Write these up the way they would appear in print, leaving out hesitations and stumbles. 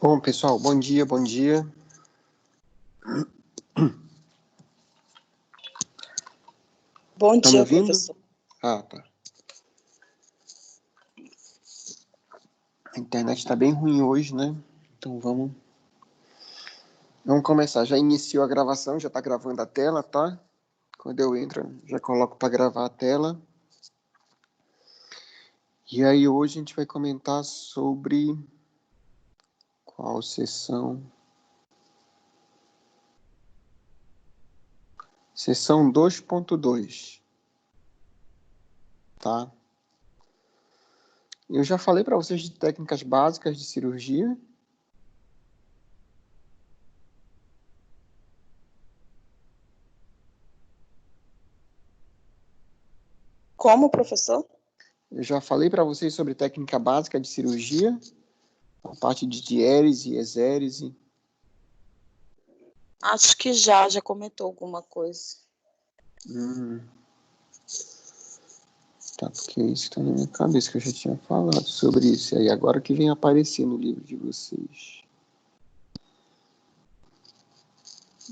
Bom, pessoal, bom dia, bom dia. Bom Tá me dia, ouvindo? professor. Ah, tá. A internet está bem ruim hoje, né? Então vamos começar. Já iniciou a gravação, já está gravando a tela, tá? Quando eu entro, já coloco para gravar a tela. E aí hoje a gente vai comentar sobre qual sessão? Sessão 2.2, tá? Eu já falei para vocês de técnicas básicas de cirurgia. Como, professor? Eu já falei para vocês sobre técnica básica de cirurgia, a parte de diérese e exérese. Acho que já comentou alguma coisa. Tá, porque isso tá na minha cabeça, que eu já tinha falado sobre isso. E aí agora que vem aparecer no livro de vocês.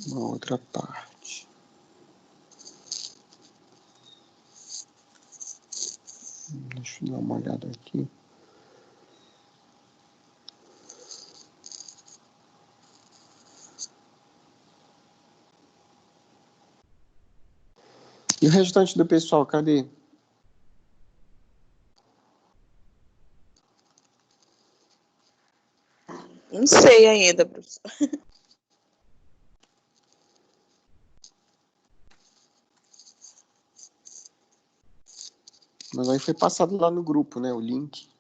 Uma outra parte. Deixa eu dar uma olhada aqui. E o restante do pessoal, cadê? Não sei ainda, professor. Mas aí foi passado lá no grupo, né? O link.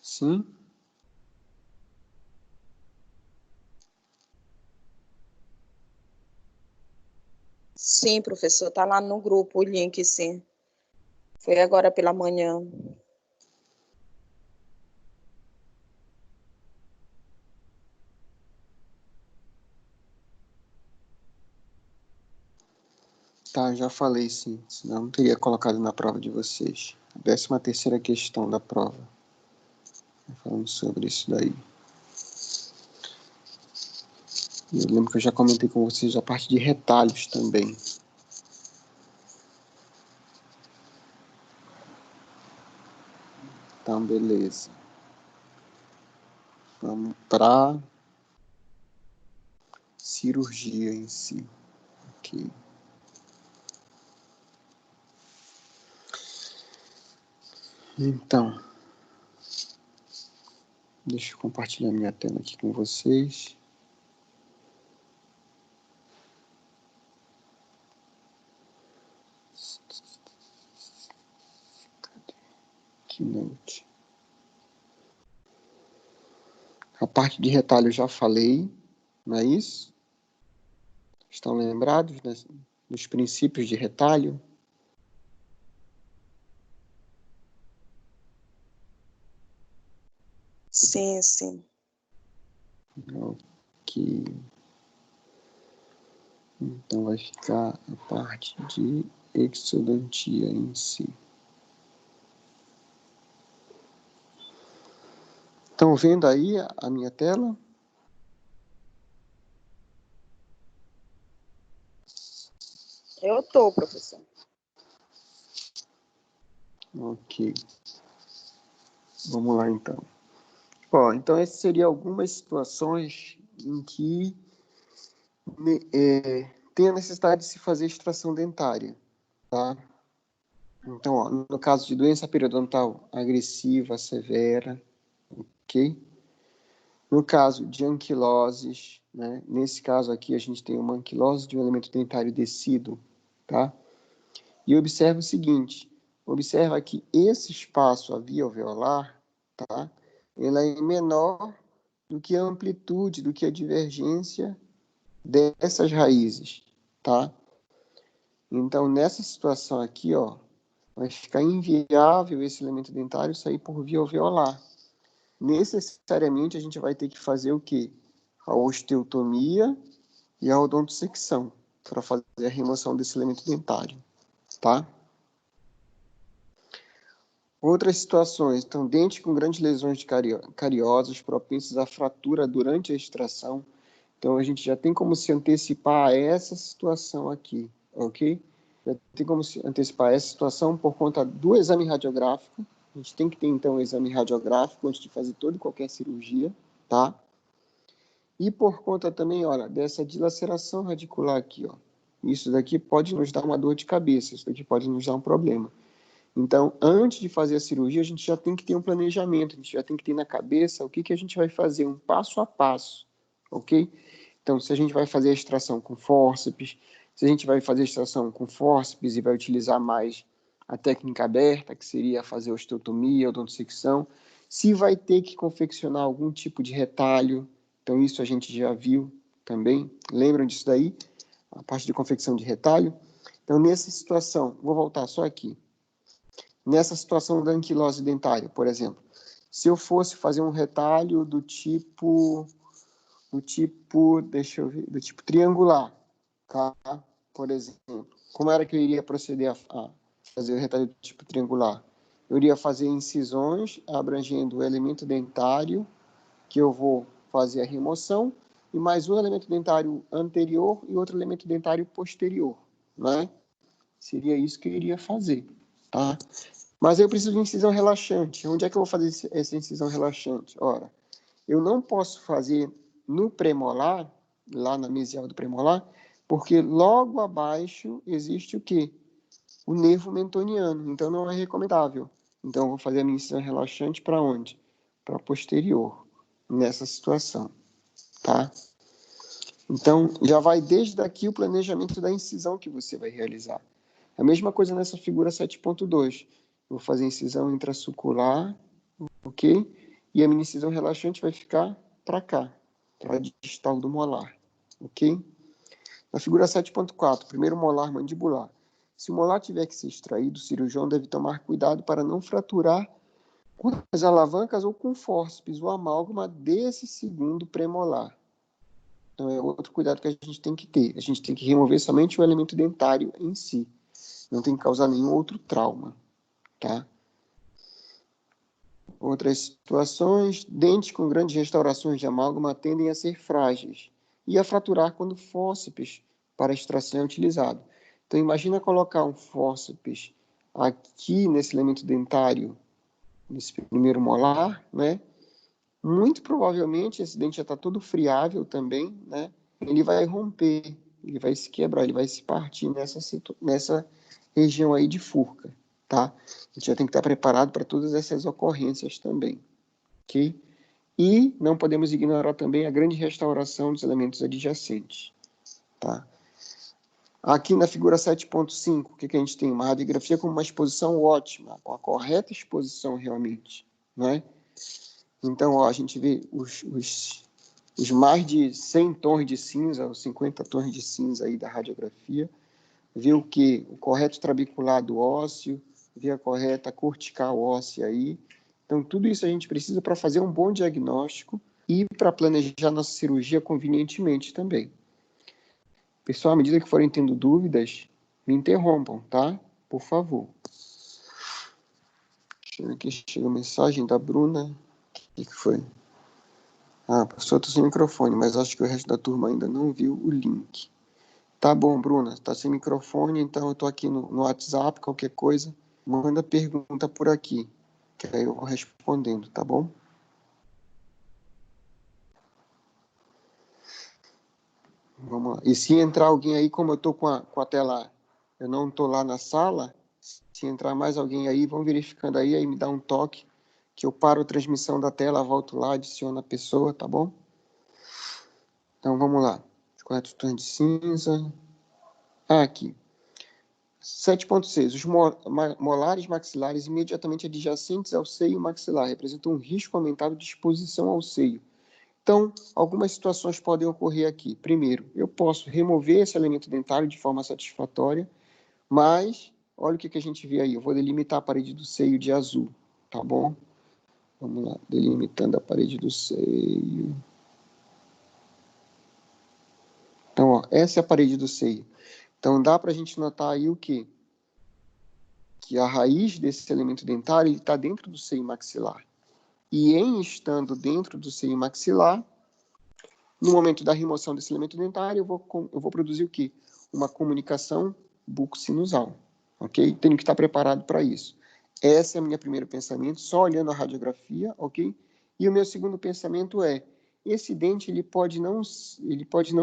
Sim? Sim, professor, tá lá no grupo o link, sim. Foi agora pela manhã. Tá, já falei sim. Senão eu não teria colocado na prova de vocês. A 13ª questão da prova. Falando sobre isso daí. Eu lembro que eu já comentei com vocês a parte de retalhos também. Então, beleza. Vamos para cirurgia em si. Ok. Então, deixa eu compartilhar minha tela aqui com vocês. Keynote. A parte de retalho eu já falei, não é isso? Estão lembrados dos princípios de retalho? Sim, sim. Ok. Então vai ficar a parte de exodontia em si. Estão vendo aí a minha tela? Eu tô, professor. Ok. Vamos lá, então. Ó, então, essas seriam algumas situações em que tem a necessidade de se fazer extração dentária, tá? Então, ó, no caso de doença periodontal agressiva, severa, ok? No caso de anquiloses, né? Nesse caso aqui, a gente tem uma anquilose de um elemento dentário descido, tá? E observa o seguinte, observa que esse espaço, a via alveolar, tá? Ela é menor do que a amplitude, do que a divergência dessas raízes, tá? Então, nessa situação aqui, ó, vai ficar inviável esse elemento dentário sair por via alveolar. Necessariamente, a gente vai ter que fazer o quê? A osteotomia e a odontosecção para fazer a remoção desse elemento dentário, tá? Outras situações, então, dentes com grandes lesões de cariosas, propensos à fratura durante a extração. Então, a gente já tem como se antecipar a essa situação aqui, ok? Já tem como se antecipar essa situação por conta do exame radiográfico. A gente tem que ter, então, o exame radiográfico antes de fazer toda e qualquer cirurgia, tá? E por conta também, olha, dessa dilaceração radicular aqui, ó. Isso daqui pode nos dar uma dor de cabeça, isso daqui pode nos dar um problema. Então, antes de fazer a cirurgia, a gente já tem que ter um planejamento, a gente já tem que ter na cabeça o que a gente vai fazer, um passo a passo, ok? Então, se a gente vai fazer a extração com fórceps, se a gente vai fazer a extração com fórceps e vai utilizar mais a técnica aberta, que seria fazer osteotomia, odontosecção, se vai ter que confeccionar algum tipo de retalho, então isso a gente já viu também, lembram disso daí? A parte de confecção de retalho. Então, nessa situação, vou voltar só aqui. Nessa situação da anquilose dentária, por exemplo, se eu fosse fazer um retalho do tipo, deixa eu ver, do tipo triangular, tá? Por exemplo, como era que eu iria proceder a fazer o retalho do tipo triangular? Eu iria fazer incisões abrangendo o elemento dentário, que eu vou fazer a remoção, e mais um elemento dentário anterior e outro elemento dentário posterior, né? Seria isso que eu iria fazer, tá? Mas eu preciso de incisão relaxante. Onde é que eu vou fazer essa incisão relaxante? Ora, eu não posso fazer no premolar, lá na mesial do premolar, porque logo abaixo existe o quê? O nervo mentoniano. Então, não é recomendável. Então, eu vou fazer a minha incisão relaxante para onde? Para posterior, nessa situação, tá? Então, já vai desde aqui o planejamento da incisão que você vai realizar. A mesma coisa nessa figura 7.2. Vou fazer incisão intrasucular, ok? E a minha incisão relaxante vai ficar para cá, para a distal do molar, ok? Na figura 7.4, primeiro molar mandibular. Se o molar tiver que ser extraído, o cirurgião deve tomar cuidado para não fraturar com as alavancas ou com fórceps o amálgama desse segundo premolar. Então, é outro cuidado que a gente tem que ter. A gente tem que remover somente o elemento dentário em si. Não tem que causar nenhum outro trauma, tá? Outras situações, dentes com grandes restaurações de amálgama tendem a ser frágeis e a fraturar quando fórceps para extração é utilizado. Então, imagina colocar um fórceps aqui nesse elemento dentário, nesse primeiro molar, né? Muito provavelmente esse dente já está todo friável também, né? Ele vai romper, ele vai se quebrar, ele vai se partir nessa região aí de furca, tá? A gente já tem que estar preparado para todas essas ocorrências também, ok? E não podemos ignorar também a grande restauração dos elementos adjacentes, tá? Aqui na figura 7.5, o que a gente tem? Uma radiografia com uma exposição ótima, com a correta exposição realmente, né? Então, ó, a gente vê os mais de 100 tons de cinza, os 50 tons de cinza aí da radiografia, vê o que? O correto trabeculado ósseo, vê a correta cortical óssea aí. Então, tudo isso a gente precisa para fazer um bom diagnóstico e para planejar nossa cirurgia convenientemente também. Pessoal, à medida que forem tendo dúvidas, me interrompam, tá? Por favor. Deixa eu ver aqui, chegou a mensagem da Bruna. O que foi? Ah, professor, estou sem microfone, mas acho que o resto da turma ainda não viu o link. Tá bom, Bruna, está sem microfone, então eu estou aqui no WhatsApp, qualquer coisa, manda pergunta por aqui, que aí eu vou respondendo, tá bom? Vamos lá. E se entrar alguém aí, como eu estou com a tela, eu não estou lá na sala, se entrar mais alguém aí, vão verificando aí me dá um toque, que eu paro a transmissão da tela, volto lá, adiciono a pessoa, tá bom? Então, vamos lá. Os corretos tons de cinza. Aqui. 7.6. Os molares maxilares imediatamente adjacentes ao seio maxilar representam um risco aumentado de exposição ao seio. Então, algumas situações podem ocorrer aqui. Primeiro, eu posso remover esse elemento dentário de forma satisfatória, mas olha o que a gente vê aí. Eu vou delimitar a parede do seio de azul, tá bom? Vamos lá, delimitando a parede do seio. Então, ó, essa é a parede do seio. Então, dá para a gente notar aí o quê? que a raiz desse elemento dentário está dentro do seio maxilar. E em estando dentro do seio maxilar, no momento da remoção desse elemento dentário, eu vou produzir o quê? Uma comunicação bucosinusal, ok? Tenho que estar preparado para isso. Esse é o meu primeiro pensamento, só olhando a radiografia, ok? E o meu segundo pensamento é, esse dente ele pode não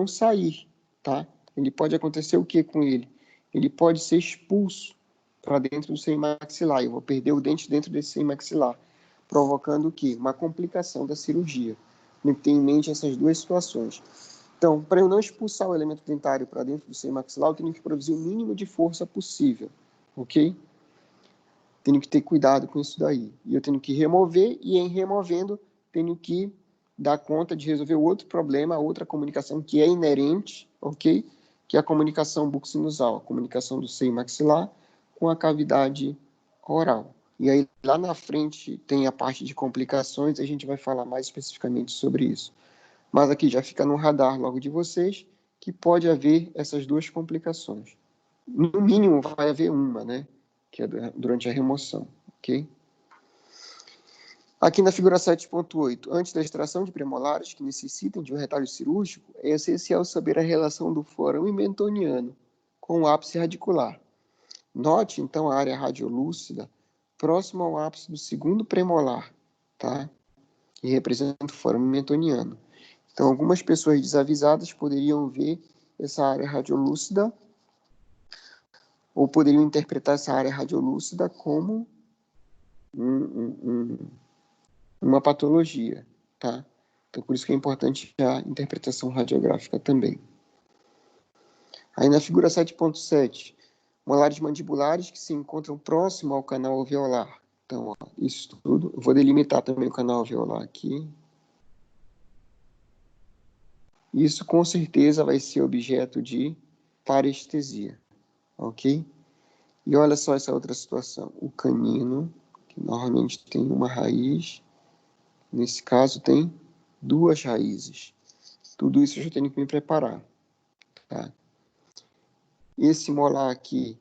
sair, tá? Ele pode acontecer o que com ele? Ele pode ser expulso para dentro do seio maxilar. Eu vou perder o dente dentro desse seio maxilar, provocando o quê? Uma complicação da cirurgia. Tem que ter em mente essas duas situações. Então, para eu não expulsar o elemento dentário para dentro do seio maxilar, eu tenho que produzir o mínimo de força possível, ok? Tenho que ter cuidado com isso daí. E eu tenho que remover, e em removendo, tenho que dar conta de resolver outro problema, outra comunicação que é inerente, ok? Que é a comunicação bucosinusal, a comunicação do seio maxilar com a cavidade oral. E aí, lá na frente, tem a parte de complicações, a gente vai falar mais especificamente sobre isso. Mas aqui já fica no radar logo de vocês que pode haver essas duas complicações. No mínimo, vai haver uma, né? Que é durante a remoção, ok? Aqui na figura 7.8, antes da extração de premolares que necessitem de um retalho cirúrgico, é essencial saber a relação do forame mentoniano com o ápice radicular. Note, então, a área radiolúcida próxima ao ápice do segundo premolar, tá? Que representa o forame mentoniano. Então, algumas pessoas desavisadas poderiam ver essa área radiolúcida ou poderiam interpretar essa área radiolúcida como uma patologia, tá? Então, por isso que é importante a interpretação radiográfica também. Aí, na figura 7.7, molares mandibulares que se encontram próximo ao canal alveolar. Então, ó, isso tudo. Eu vou delimitar também o canal alveolar aqui. Isso, com certeza, vai ser objeto de parestesia, ok? E olha só essa outra situação. O canino, que normalmente tem uma raiz, nesse caso tem duas raízes. Tudo isso eu já tenho que me preparar, tá? Esse molar aqui,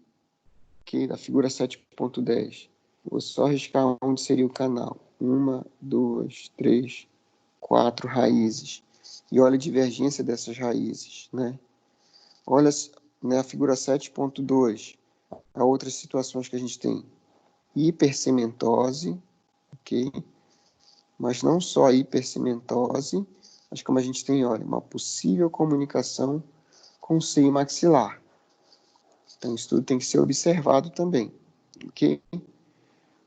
que da figura 7.10, vou só riscar onde seria o canal. 1, 2, 3, 4 raízes. E olha a divergência dessas raízes, né? Olha, né, a figura 7.2, há outras situações que a gente tem. Hipercementose, ok? Mas não só a hipercementose, mas como a gente tem, olha, uma possível comunicação com o seio maxilar. Então, isso tudo tem que ser observado também, ok?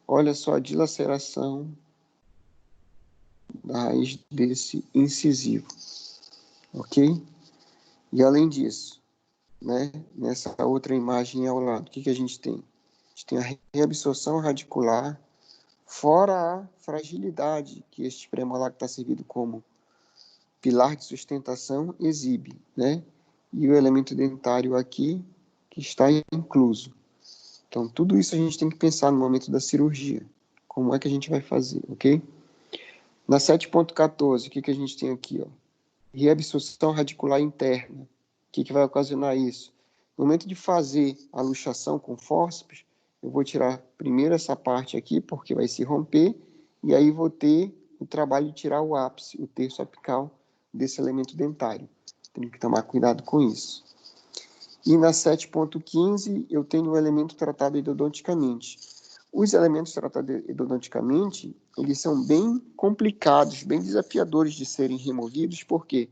Olha só a dilaceração da raiz desse incisivo, ok? E além disso, né, nessa outra imagem ao lado, o que a gente tem? A gente tem a reabsorção radicular, fora a fragilidade que este premolar que está servido como pilar de sustentação exibe, né? E o elemento dentário aqui, que está incluso. Então, tudo isso a gente tem que pensar no momento da cirurgia. Como é que a gente vai fazer, ok? Na 7.14, o que a gente tem aqui, ó? Reabsorção radicular interna. O que vai ocasionar isso? No momento de fazer a luxação com fórceps, eu vou tirar primeiro essa parte aqui, porque vai se romper, e aí vou ter o trabalho de tirar o ápice, o terço apical desse elemento dentário. Tenho que tomar cuidado com isso. E na 7.15, eu tenho o elemento tratado endodonticamente. Os elementos tratados endodonticamente, eles são bem complicados, bem desafiadores de serem removidos, porque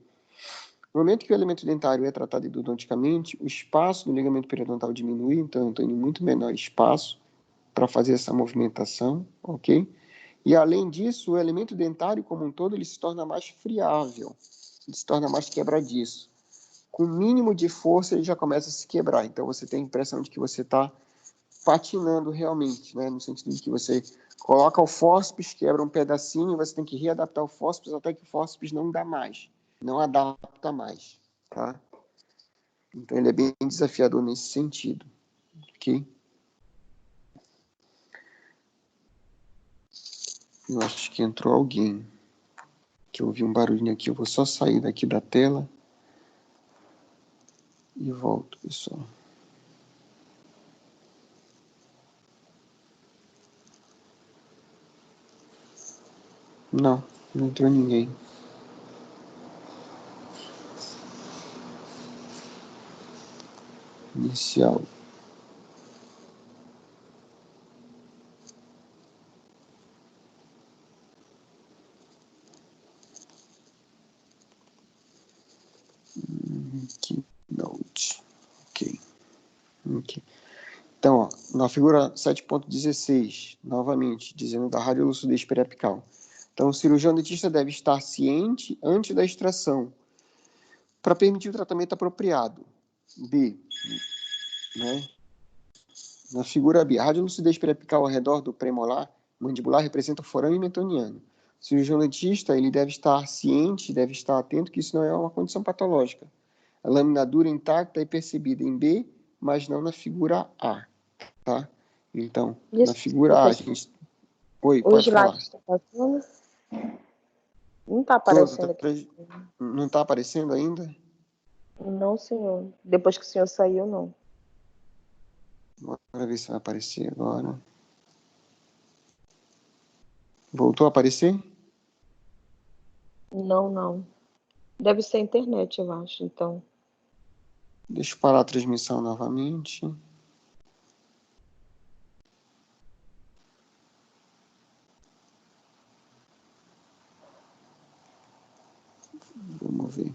no momento que o elemento dentário é tratado endodonticamente, o espaço do ligamento periodontal diminui, então eu tenho muito menor espaço para fazer essa movimentação, ok? E além disso, o elemento dentário como um todo, ele se torna mais friável, ele se torna mais quebradiço. Com o mínimo de força, ele já começa a se quebrar, então você tem a impressão de que você está patinando realmente, né? No sentido de que você coloca o fórceps, quebra um pedacinho, você tem que readaptar o fórceps até que o fórceps não dá mais, não adapta mais, tá? Então ele é bem desafiador nesse sentido, ok? Eu acho que entrou alguém, que eu ouvi um barulhinho aqui, eu vou só sair daqui da tela e volto, pessoal. Não, não entrou ninguém. Inicial. Keynote. Ok. Então, ó, na figura 7.16, novamente, dizendo da radiolucidez periapical. Então, o cirurgião dentista deve estar ciente antes da extração para permitir o tratamento apropriado. B. Né? Na figura B, a radiolucidez periapical ao redor do premolar mandibular representa o forame mentoniano. O cirurgião dentista ele deve estar ciente, deve estar atento que isso não é uma condição patológica. A lâmina dura intacta é percebida em B, mas não na figura A. Tá? Então, na figura A, a gente... Oi, pode falar. Está passando? Não está Todo, aparecendo aqui. Não está aparecendo ainda? Não, senhor. Depois que o senhor saiu, não. Bora ver se vai aparecer agora. Voltou a aparecer? Não, não. Deve ser a internet, eu acho, então. Deixa eu parar a transmissão novamente. Vamos ver.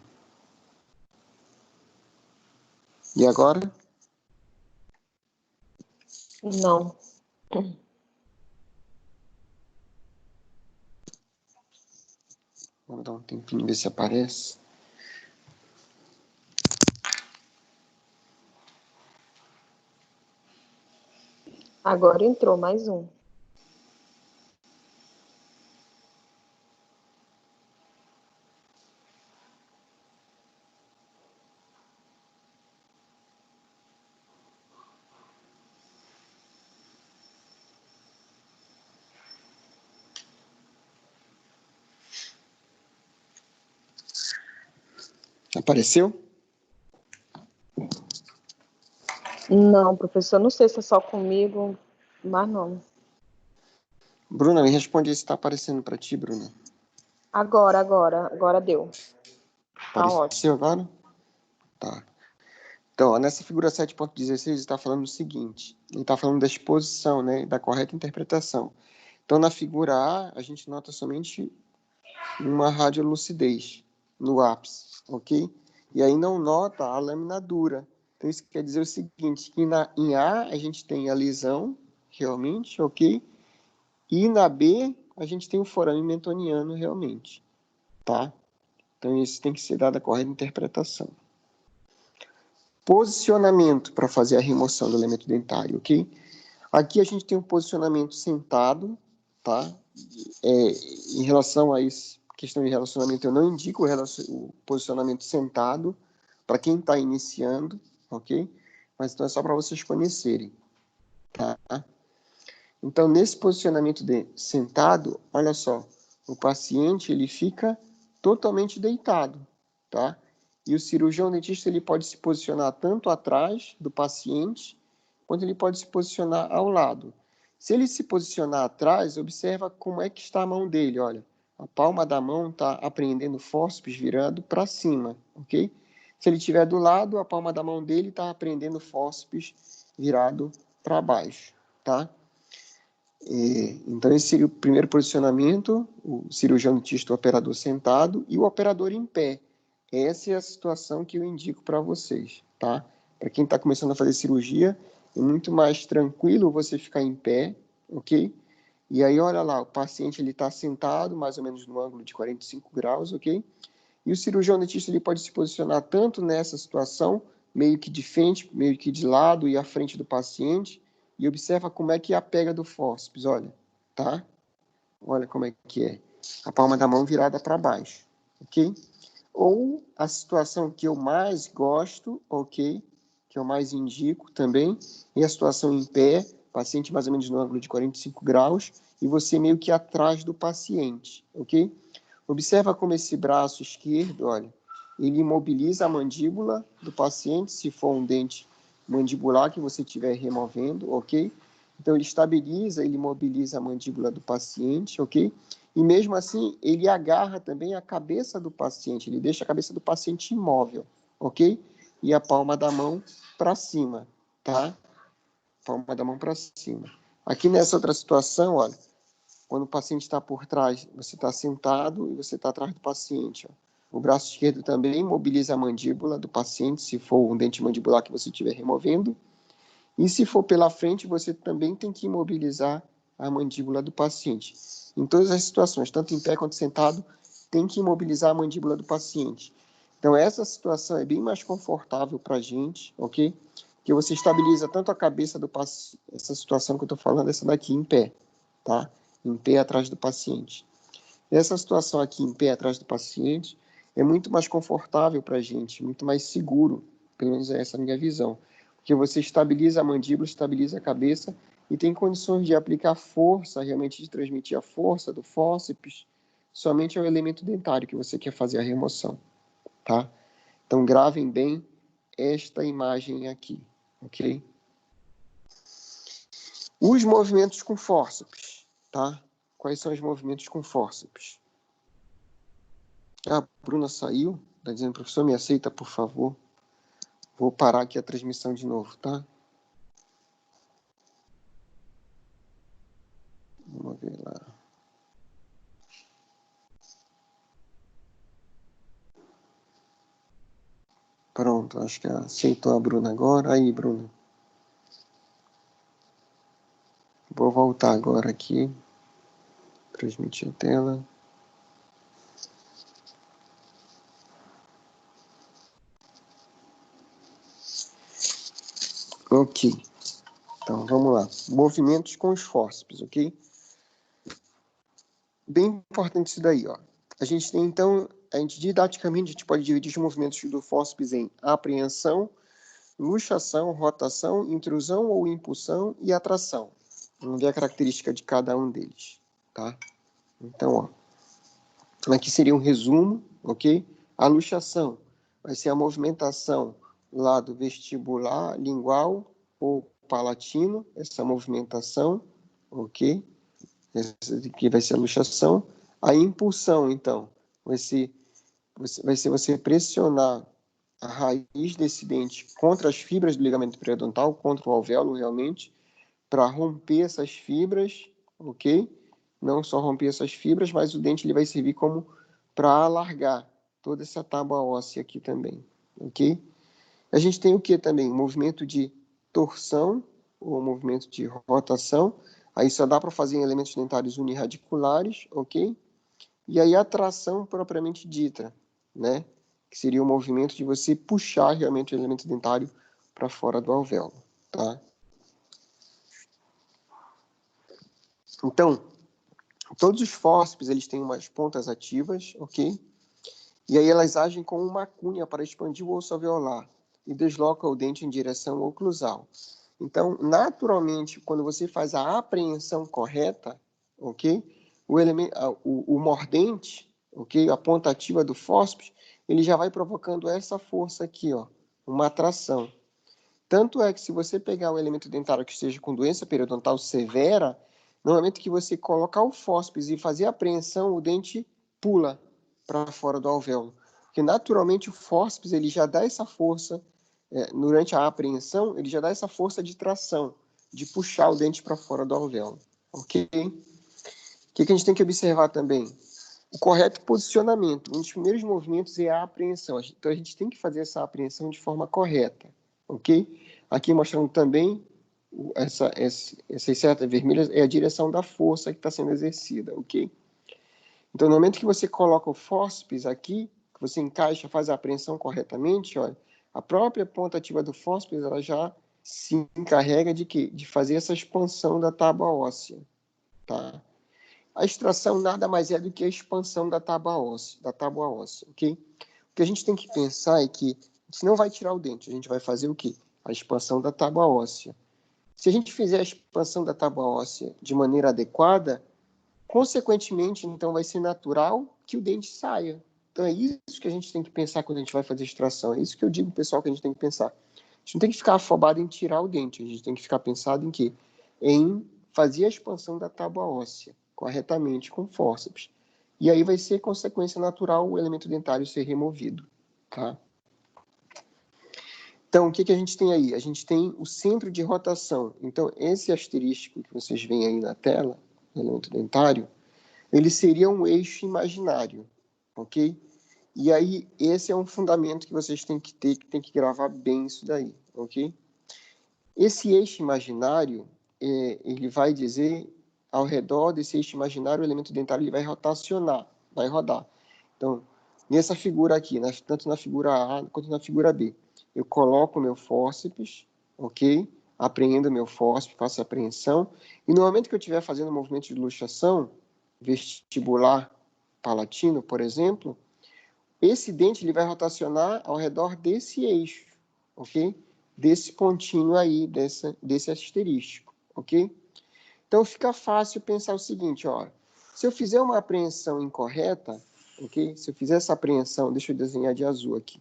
E agora? Não. Vamos dar um tempinho, ver se aparece. Agora entrou mais um. Apareceu? Não, professor, não sei se é só comigo, mas não. Bruna, me responde aí se está aparecendo para ti, Bruna. Agora deu. Tá Apareceu ótimo. agora? Tá. Então, ó, nessa figura 7.16 está falando o seguinte, ele está falando da exposição, né, da correta interpretação. Então, na figura A, a gente nota somente uma radiolucidez no ápice, ok? E aí não nota a lâmina dura. Então, isso quer dizer o seguinte, que em A a gente tem a lesão, realmente, ok? E na B a gente tem o forame mentoniano, realmente, tá? Então, isso tem que ser dada a correta interpretação. Posicionamento para fazer a remoção do elemento dentário, ok? Aqui a gente tem um posicionamento sentado, tá? Em relação a isso, questão de relacionamento, eu não indico o posicionamento sentado para quem está iniciando, ok? Mas então é só para vocês conhecerem, tá? Então, nesse posicionamento de sentado, olha só, o paciente ele fica totalmente deitado, tá? E o cirurgião dentista ele pode se posicionar tanto atrás do paciente, quanto ele pode se posicionar ao lado. Se ele se posicionar atrás, observa como é que está a mão dele, olha. A palma da mão está apreendendo o fórceps virando para cima, ok? Se ele estiver do lado, a palma da mão dele está apreendendo o fórceps virado para baixo, tá? Então, esse seria o primeiro posicionamento, o cirurgião dentista, o operador sentado e o operador em pé. Essa é a situação que eu indico para vocês, tá? Para quem está começando a fazer cirurgia, é muito mais tranquilo você ficar em pé, ok? E aí, olha lá, o paciente está sentado, mais ou menos no ângulo de 45 graus, ok? E o cirurgião dentista ele pode se posicionar tanto nessa situação, meio que de frente, meio que de lado e à frente do paciente, e observa como é que é a pega do fórceps, olha, tá? Olha como é que é. A palma da mão virada para baixo, ok? Ou a situação que eu mais gosto, ok? Que eu mais indico também, é a situação em pé, paciente mais ou menos no ângulo de 45 graus, e você meio que atrás do paciente, ok? Observa como esse braço esquerdo, olha, ele imobiliza a mandíbula do paciente, se for um dente mandibular que você estiver removendo, ok? Então, ele estabiliza, ele imobiliza a mandíbula do paciente, ok? E mesmo assim, ele agarra também a cabeça do paciente, ele deixa a cabeça do paciente imóvel, ok? E a palma da mão para cima, tá? Palma da mão para cima. Aqui nessa outra situação, olha, quando o paciente está por trás, você está sentado e você está atrás do paciente, ó. O braço esquerdo também mobiliza a mandíbula do paciente, se for um dente mandibular que você estiver removendo. E se for pela frente, você também tem que imobilizar a mandíbula do paciente. Em todas as situações, tanto em pé quanto sentado, tem que imobilizar a mandíbula do paciente. Então, essa situação é bem mais confortável para a gente, ok? Que você estabiliza tanto a cabeça do paciente, essa situação que eu estou falando, essa daqui, em pé, tá? Em pé atrás do paciente. Essa situação aqui, em pé atrás do paciente, é muito mais confortável para a gente, muito mais seguro, pelo menos essa é a minha visão. Porque você estabiliza a mandíbula, estabiliza a cabeça e tem condições de aplicar força, realmente de transmitir a força do fórceps somente ao elemento dentário que você quer fazer a remoção, tá? Então, gravem bem esta imagem aqui, ok? Os movimentos com fórceps, tá? Quais são os movimentos com fórceps? A Bruna saiu, está dizendo, professor, me aceita, por favor. Vou parar aqui a transmissão de novo, tá? Vamos ver lá. Pronto, acho que aceitou a Bruna agora. Aí, Bruna. Vou voltar agora aqui. Transmitir a tela. Ok. Então, vamos lá. Movimentos com os fórceps, ok? Bem importante isso daí, ó. A gente tem, então, didaticamente, a gente pode dividir os movimentos do fórceps em apreensão, luxação, rotação, intrusão ou impulsão e atração. Vamos ver a característica de cada um deles, tá? Então, ó, aqui seria um resumo, ok? A luxação vai ser a movimentação lá do vestibular, lingual ou palatino, essa movimentação, ok? Essa aqui vai ser a luxação. A impulsão, então, vai ser você pressionar a raiz desse dente contra as fibras do ligamento periodontal, contra o alvéolo realmente, para romper essas fibras, ok? Não só romper essas fibras, mas o dente ele vai servir como para alargar toda essa tábua óssea aqui também, ok? A gente tem o que também? Movimento de torção ou movimento de rotação. Aí só dá para fazer em elementos dentários unirradiculares, ok? E aí a tração propriamente dita, né? Que seria o movimento de você puxar realmente o elemento dentário para fora do alvéolo, tá? Então, todos os fórceps, eles têm umas pontas ativas, ok? E aí elas agem como uma cunha para expandir o osso alveolar e desloca o dente em direção oclusal. Então, naturalmente, quando você faz a apreensão correta, ok? O mordente, ok? A ponta ativa do fórceps, ele já vai provocando essa força aqui, ó, uma atração. Tanto é que se você pegar um elemento dentário que esteja com doença periodontal severa, no momento que você colocar o fórceps e fazer a apreensão, o dente pula para fora do alvéolo. Porque naturalmente o fórceps ele já dá essa força, durante a apreensão, ele já dá essa força de tração, de puxar o dente para fora do alvéolo. Ok? O que a gente tem que observar também? O correto posicionamento. Um dos primeiros movimentos é a apreensão. Então a gente tem que fazer essa apreensão de forma correta. Ok? Aqui mostrando também essas setas vermelhas é a direção da força que está sendo exercida, ok? Então, no momento que você coloca o fórceps aqui, que você encaixa, faz a apreensão corretamente, olha, a própria ponta ativa do fórceps ela já se encarrega de quê? De fazer essa expansão da tábua óssea, tá? A extração nada mais é do que a expansão da tábua óssea, ok? O que a gente tem que pensar é que a gente não vai tirar o dente, a gente vai fazer o quê? A expansão da tábua óssea. Se a gente fizer a expansão da tábua óssea de maneira adequada, consequentemente, então, vai ser natural que o dente saia. Então, é isso que a gente tem que pensar quando a gente vai fazer extração. É isso que eu digo, pessoal, que a gente tem que pensar. A gente não tem que ficar afobado em tirar o dente. A gente tem que ficar pensado em quê? Em fazer a expansão da tábua óssea. corretamente com fórceps. E aí vai ser consequência natural o elemento dentário ser removido, tá? Então, o que a gente tem aí? A gente tem o centro de rotação. Então, esse asterístico que vocês veem aí na tela, do elemento dentário, ele seria um eixo imaginário, ok? E aí, esse é um fundamento que vocês têm que ter, que tem que gravar bem isso daí, ok? Esse eixo imaginário, ele vai dizer, ao redor desse eixo imaginário, o elemento dentário ele vai rotacionar, vai rodar. Então, nessa figura aqui, tanto na figura A quanto na figura B, eu coloco o meu fórceps, ok? Apreendo o meu fórceps, faço a apreensão, e no momento que eu estiver fazendo um movimento de luxação vestibular palatino, por exemplo, esse dente ele vai rotacionar ao redor desse eixo, ok? Desse pontinho aí, desse asterístico, ok? Então, fica fácil pensar o seguinte, ó. Se eu fizer uma apreensão incorreta, ok? Se eu fizer essa apreensão, deixa eu desenhar de azul aqui.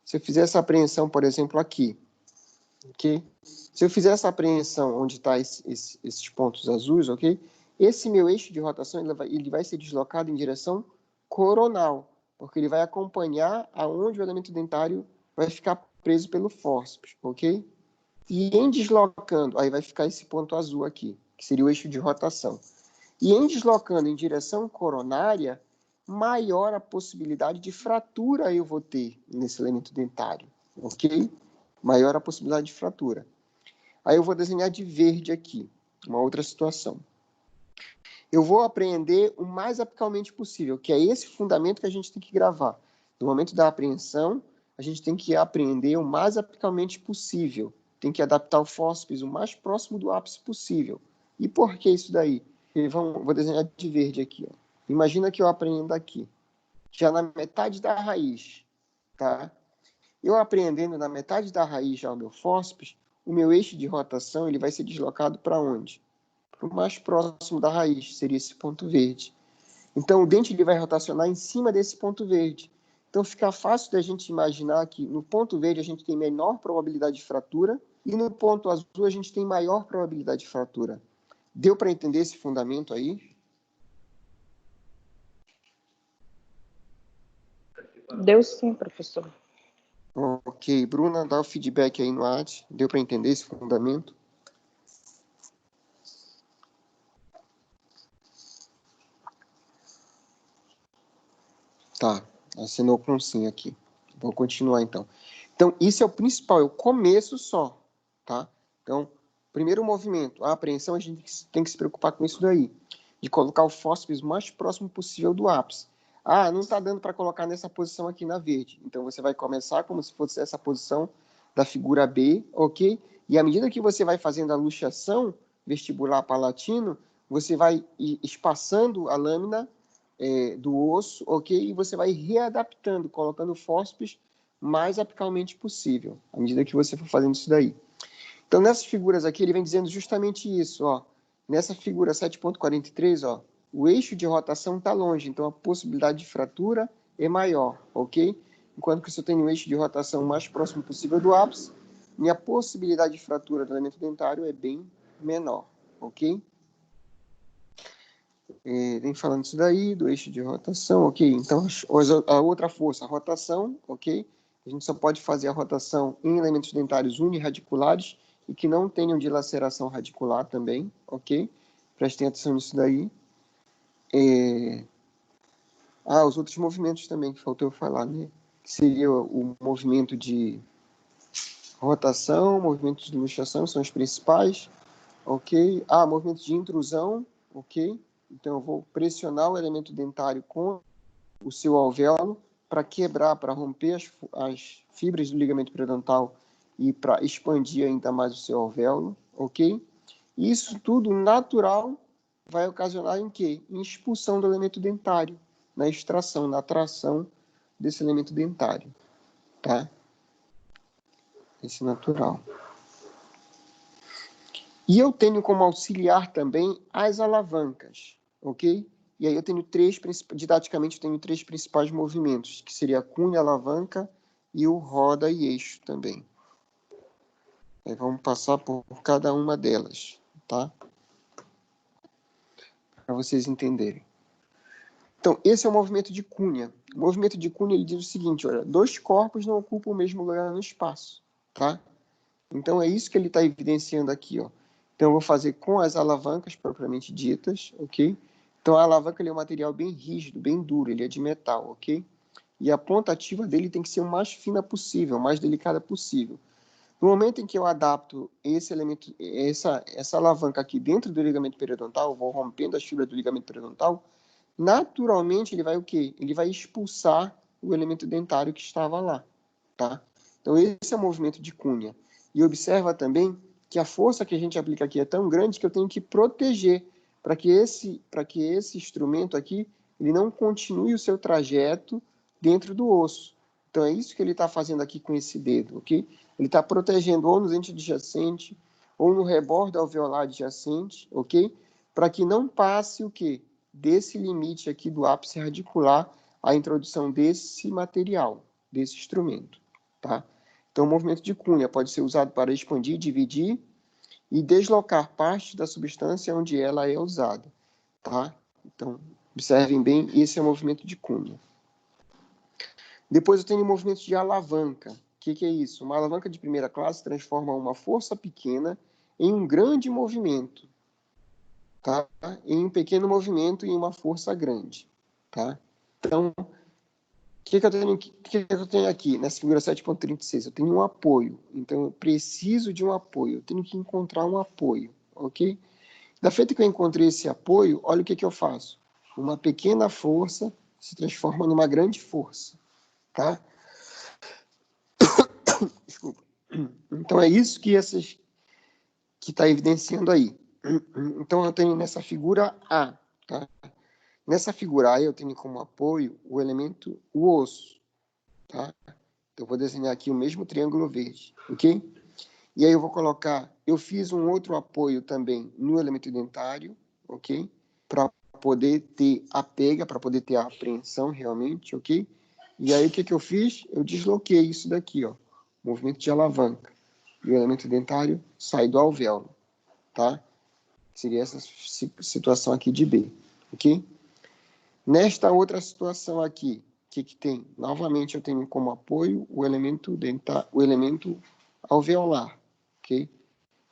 Se eu fizer essa apreensão, por exemplo, aqui, ok? Se eu fizer essa apreensão onde está esses pontos azuis, ok? Esse meu eixo de rotação, ele vai ser deslocado em direção coronal, porque ele vai acompanhar aonde o elemento dentário vai ficar preso pelo fórceps, ok? E em deslocando, aí vai ficar esse ponto azul aqui, que seria o eixo de rotação. E em deslocando em direção coronária, maior a possibilidade de fratura eu vou ter nesse elemento dentário, ok? Maior a possibilidade de fratura. Aí eu vou desenhar de verde aqui, uma outra situação. Eu vou apreender o mais apicalmente possível, que é esse fundamento que a gente tem que gravar. No momento da apreensão, a gente tem que apreender o mais apicalmente possível. Tem que adaptar o fórceps o mais próximo do ápice possível. E por que isso daí? Vou desenhar de verde aqui. Ó. Imagina que eu apreendo aqui, já na metade da raiz. Tá? Eu apreendendo na metade da raiz já o meu fórceps, o meu eixo de rotação ele vai ser deslocado para onde? Para o mais próximo da raiz, seria esse ponto verde. Então, o dente ele vai rotacionar em cima desse ponto verde. Então, fica fácil da gente imaginar que no ponto verde a gente tem menor probabilidade de fratura e no ponto azul a gente tem maior probabilidade de fratura. Deu para entender esse fundamento aí? Deu sim, professor. Ok. Bruna, dá o feedback aí no AT. Deu para entender esse fundamento? Tá. Assinou com sim aqui. Vou continuar, então. Então, isso é o principal, é o começo só, tá? Então, primeiro movimento, a apreensão, a gente tem que se preocupar com isso daí, de colocar o fórceps o mais próximo possível do ápice. Ah, não está dando para colocar nessa posição aqui na verde. Então, você vai começar como se fosse essa posição da figura B, ok? E à medida que você vai fazendo a luxação vestibular palatino, você vai espaçando a lâmina do osso, ok? E você vai readaptando, colocando o fórceps mais apicalmente possível, à medida que você for fazendo isso daí. Então, nessas figuras aqui, ele vem dizendo justamente isso, ó. Nessa figura 7.43, ó, o eixo de rotação está longe, então a possibilidade de fratura é maior, ok? Enquanto que se eu tenho o eixo de rotação mais próximo possível do ápice, minha possibilidade de fratura do elemento dentário é bem menor, ok? Vem falando isso daí, do eixo de rotação, ok? Então, a outra força, a rotação, ok? A gente só pode fazer a rotação em elementos dentários unirradiculares e que não tenham dilaceração radicular também, ok? Prestem atenção nisso daí. Os outros movimentos também, que faltou eu falar, né? Que seria o movimento de rotação, movimentos de luxação, são os principais, ok? Movimentos de intrusão, ok? Então, eu vou pressionar o elemento dentário com o seu alvéolo para quebrar, para romper as fibras do ligamento periodontal e para expandir ainda mais o seu alvéolo, ok? Isso tudo natural vai ocasionar em quê? Em expulsão do elemento dentário, na extração, na atração desse elemento dentário, tá? Esse natural. E eu tenho como auxiliar também as alavancas, ok? E aí eu tenho didaticamente eu tenho três principais movimentos, que seria a cunha, alavanca e o roda e eixo também. Vamos passar por cada uma delas, tá? vocês entenderem. Então, esse é o movimento de Cunha. O movimento de Cunha ele diz o seguinte, olha, dois corpos não ocupam o mesmo lugar no espaço, tá? Então, é isso que ele está evidenciando aqui, ó. Então, eu vou fazer com as alavancas propriamente ditas, ok? Então, a alavanca ele é um material bem rígido, bem duro, ele é de metal, ok? E a ponta ativa dele tem que ser o mais fina possível, o mais delicada possível. No momento em que eu adapto esse elemento, essa alavanca aqui dentro do ligamento periodontal, vou rompendo as fibras do ligamento periodontal, naturalmente ele vai o quê? Ele vai expulsar o elemento dentário que estava lá, tá? Então esse é o movimento de Cunha. E observa também que a força que a gente aplica aqui é tão grande que eu tenho que proteger para que esse instrumento aqui ele não continue o seu trajeto dentro do osso. Então é isso que ele está fazendo aqui com esse dedo, ok? Ele está protegendo ou no dente adjacente ou no rebordo alveolar adjacente, ok? Para que não passe o quê? Desse limite aqui do ápice radicular a introdução desse material, desse instrumento, tá? Então, o movimento de Cunha pode ser usado para expandir, dividir e deslocar parte da substância onde ela é usada, tá? Então, observem bem, esse é o movimento de Cunha. Depois eu tenho o movimento de alavanca. O que é isso? Uma alavanca de primeira classe transforma uma força pequena em um grande movimento, tá? Em um pequeno movimento e uma força grande, tá? Então, o que eu tenho aqui nessa figura 7.36? Eu tenho um apoio, então eu preciso de um apoio, eu tenho que encontrar um apoio, ok? Da feita que eu encontrei esse apoio, olha o que eu faço. Uma pequena força se transforma numa grande força, tá? Desculpa. Então é isso que está evidenciando aí. Então eu tenho nessa figura A, tá? Nessa figura A eu tenho como apoio o elemento o osso, tá? Então eu vou desenhar aqui o mesmo triângulo verde, ok? E aí eu vou colocar, eu fiz um outro apoio também no elemento dentário, ok? Para poder ter a pega, para poder ter a apreensão realmente, ok? E aí o que eu fiz? Eu desloquei isso daqui, ó, movimento de alavanca. E o elemento dentário sai do alvéolo, tá? Seria essa situação aqui de B, ok? Nesta outra situação aqui, o que tem? Novamente eu tenho como apoio o elemento alveolar, ok?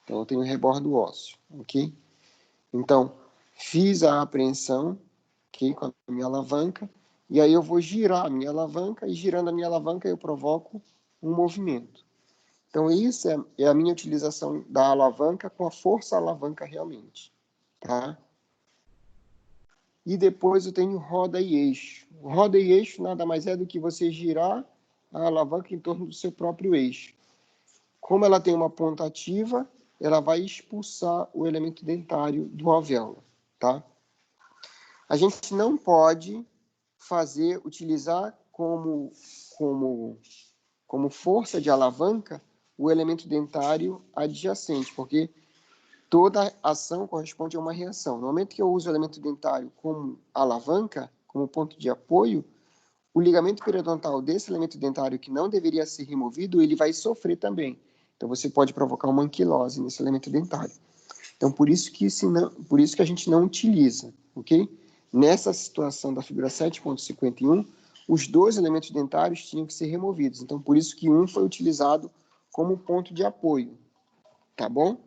Então eu tenho rebordo ósseo, ok? Então, fiz a apreensão, ok? Com a minha alavanca, e aí eu vou girar a minha alavanca, e girando a minha alavanca eu provoco um movimento. Então, isso é a minha utilização da alavanca com a força alavanca realmente, tá? E depois eu tenho roda e eixo. Roda e eixo nada mais é do que você girar a alavanca em torno do seu próprio eixo. Como ela tem uma ponta ativa, ela vai expulsar o elemento dentário do alvéolo, tá? A gente não pode utilizar como força de alavanca o elemento dentário adjacente, porque toda ação corresponde a uma reação. No momento que eu uso o elemento dentário como alavanca, como ponto de apoio, o ligamento periodontal desse elemento dentário que não deveria ser removido, ele vai sofrer também. Então, você pode provocar uma anquilose nesse elemento dentário. Então, por isso que a gente não utiliza, ok? Nessa situação da figura 7.51, os dois elementos dentários tinham que ser removidos. Então, por isso que um foi utilizado como ponto de apoio, tá bom?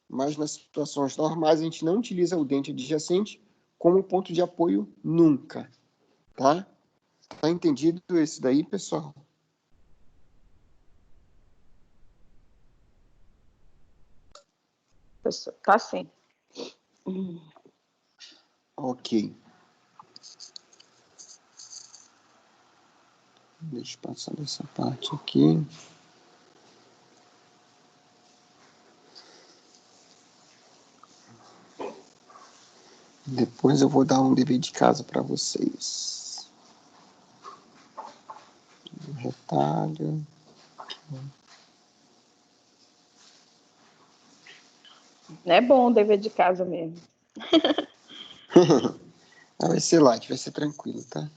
Mas nas situações normais, a gente não utiliza o dente adjacente como ponto de apoio nunca, tá? Tá entendido esse daí, pessoal? Tá sim. Ok. Deixa eu passar dessa parte aqui. Depois eu vou dar um dever de casa para vocês. Um retalho. É bom o dever de casa mesmo. Vai ser light, vai ser tranquilo, tá?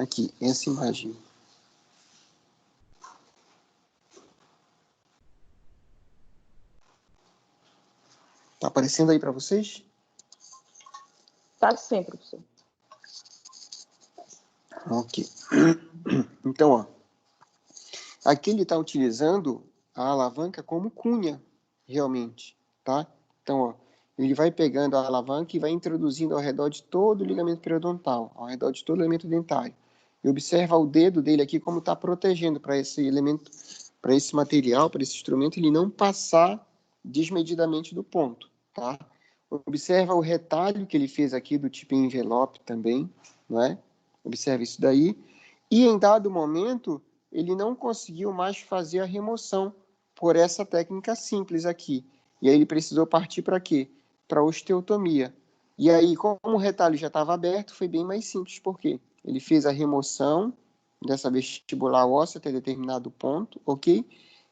Aqui, essa imagem. Tá aparecendo aí para vocês? Tá sim, professor. Ok. Então, ó, aqui ele está utilizando a alavanca como cunha, realmente, tá? Então, ó, ele vai pegando a alavanca e vai introduzindo ao redor de todo o ligamento periodontal, ao redor de todo o elemento dentário. E observa o dedo dele aqui como está protegendo para esse elemento, para esse material, para esse instrumento, ele não passar desmedidamente do ponto, tá? Observa o retalho que ele fez aqui do tipo envelope também, não é? Observa isso daí. E em dado momento, ele não conseguiu mais fazer a remoção por essa técnica simples aqui. E aí ele precisou partir para quê? Para a osteotomia. E aí, como o retalho já estava aberto, foi bem mais simples. Por quê? Ele fez a remoção dessa vestibular óssea até determinado ponto, ok?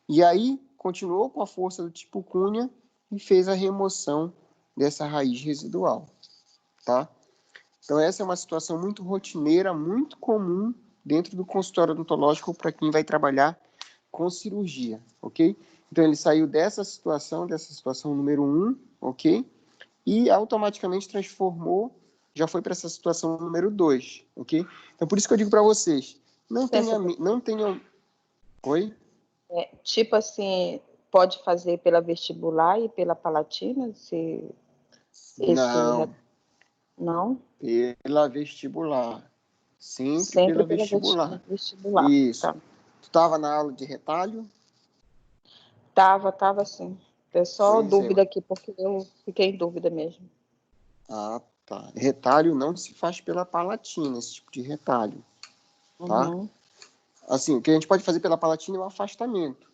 E aí, continuou com a força do tipo cunha e fez a remoção dessa raiz residual, tá? Então, essa é uma situação muito rotineira, muito comum dentro do consultório odontológico para quem vai trabalhar com cirurgia, ok? Então, ele saiu dessa situação número 1, ok? E automaticamente transformou, já foi para essa situação número 2, ok? Então, por isso que eu digo para vocês, não tenham... Oi? Tipo assim, pode fazer pela vestibular e pela palatina, se Não, não? pela vestibular. Sempre Sempre pela pela vestibular. vestibular, Isso. tá. Tu estava na aula de retalho? Tava sim. É só Pois é. dúvida aqui, porque eu fiquei em dúvida mesmo. Ah, tá. Retalho não se faz pela palatina, esse tipo de retalho, tá? Uhum. Assim, o que a gente pode fazer pela palatina é o afastamento,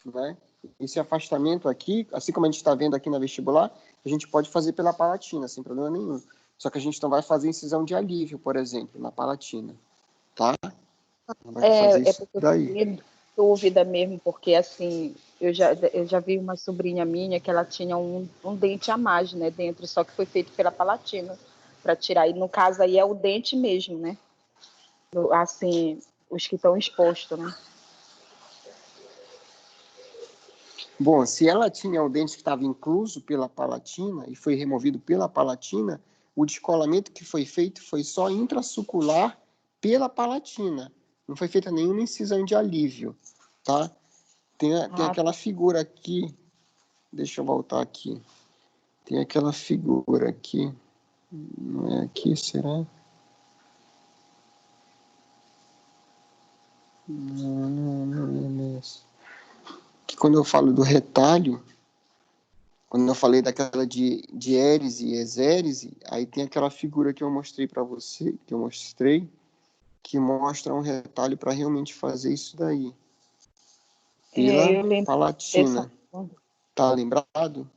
né? Esse afastamento aqui, assim como a gente está vendo aqui na vestibular, a gente pode fazer pela palatina, sem problema nenhum. Só que a gente não vai fazer incisão de alívio, por exemplo, na palatina, tá? Não vai fazer É isso porque eu daí. fiquei em dúvida mesmo, porque assim, eu já vi uma sobrinha minha que ela tinha um dente a mais, né, dentro, só que foi feito pela palatina, para tirar. E no caso aí é o dente mesmo, né? Assim, os que estão expostos, né? Bom, se ela tinha o dente que estava incluso pela palatina e foi removido pela palatina, o descolamento que foi feito foi só intrasucular pela palatina. Não foi feita nenhuma incisão de alívio, tá? Tem aquela figura aqui, deixa eu voltar aqui. Tem aquela figura aqui, não é aqui, será? Não é nessa. Que quando eu falo do retalho, quando eu falei daquela de érese e exérese, aí tem aquela figura que eu mostrei para você, que mostra um retalho para realmente fazer isso daí. Pela Eu lembro dessa. palatina. Tá lembrado?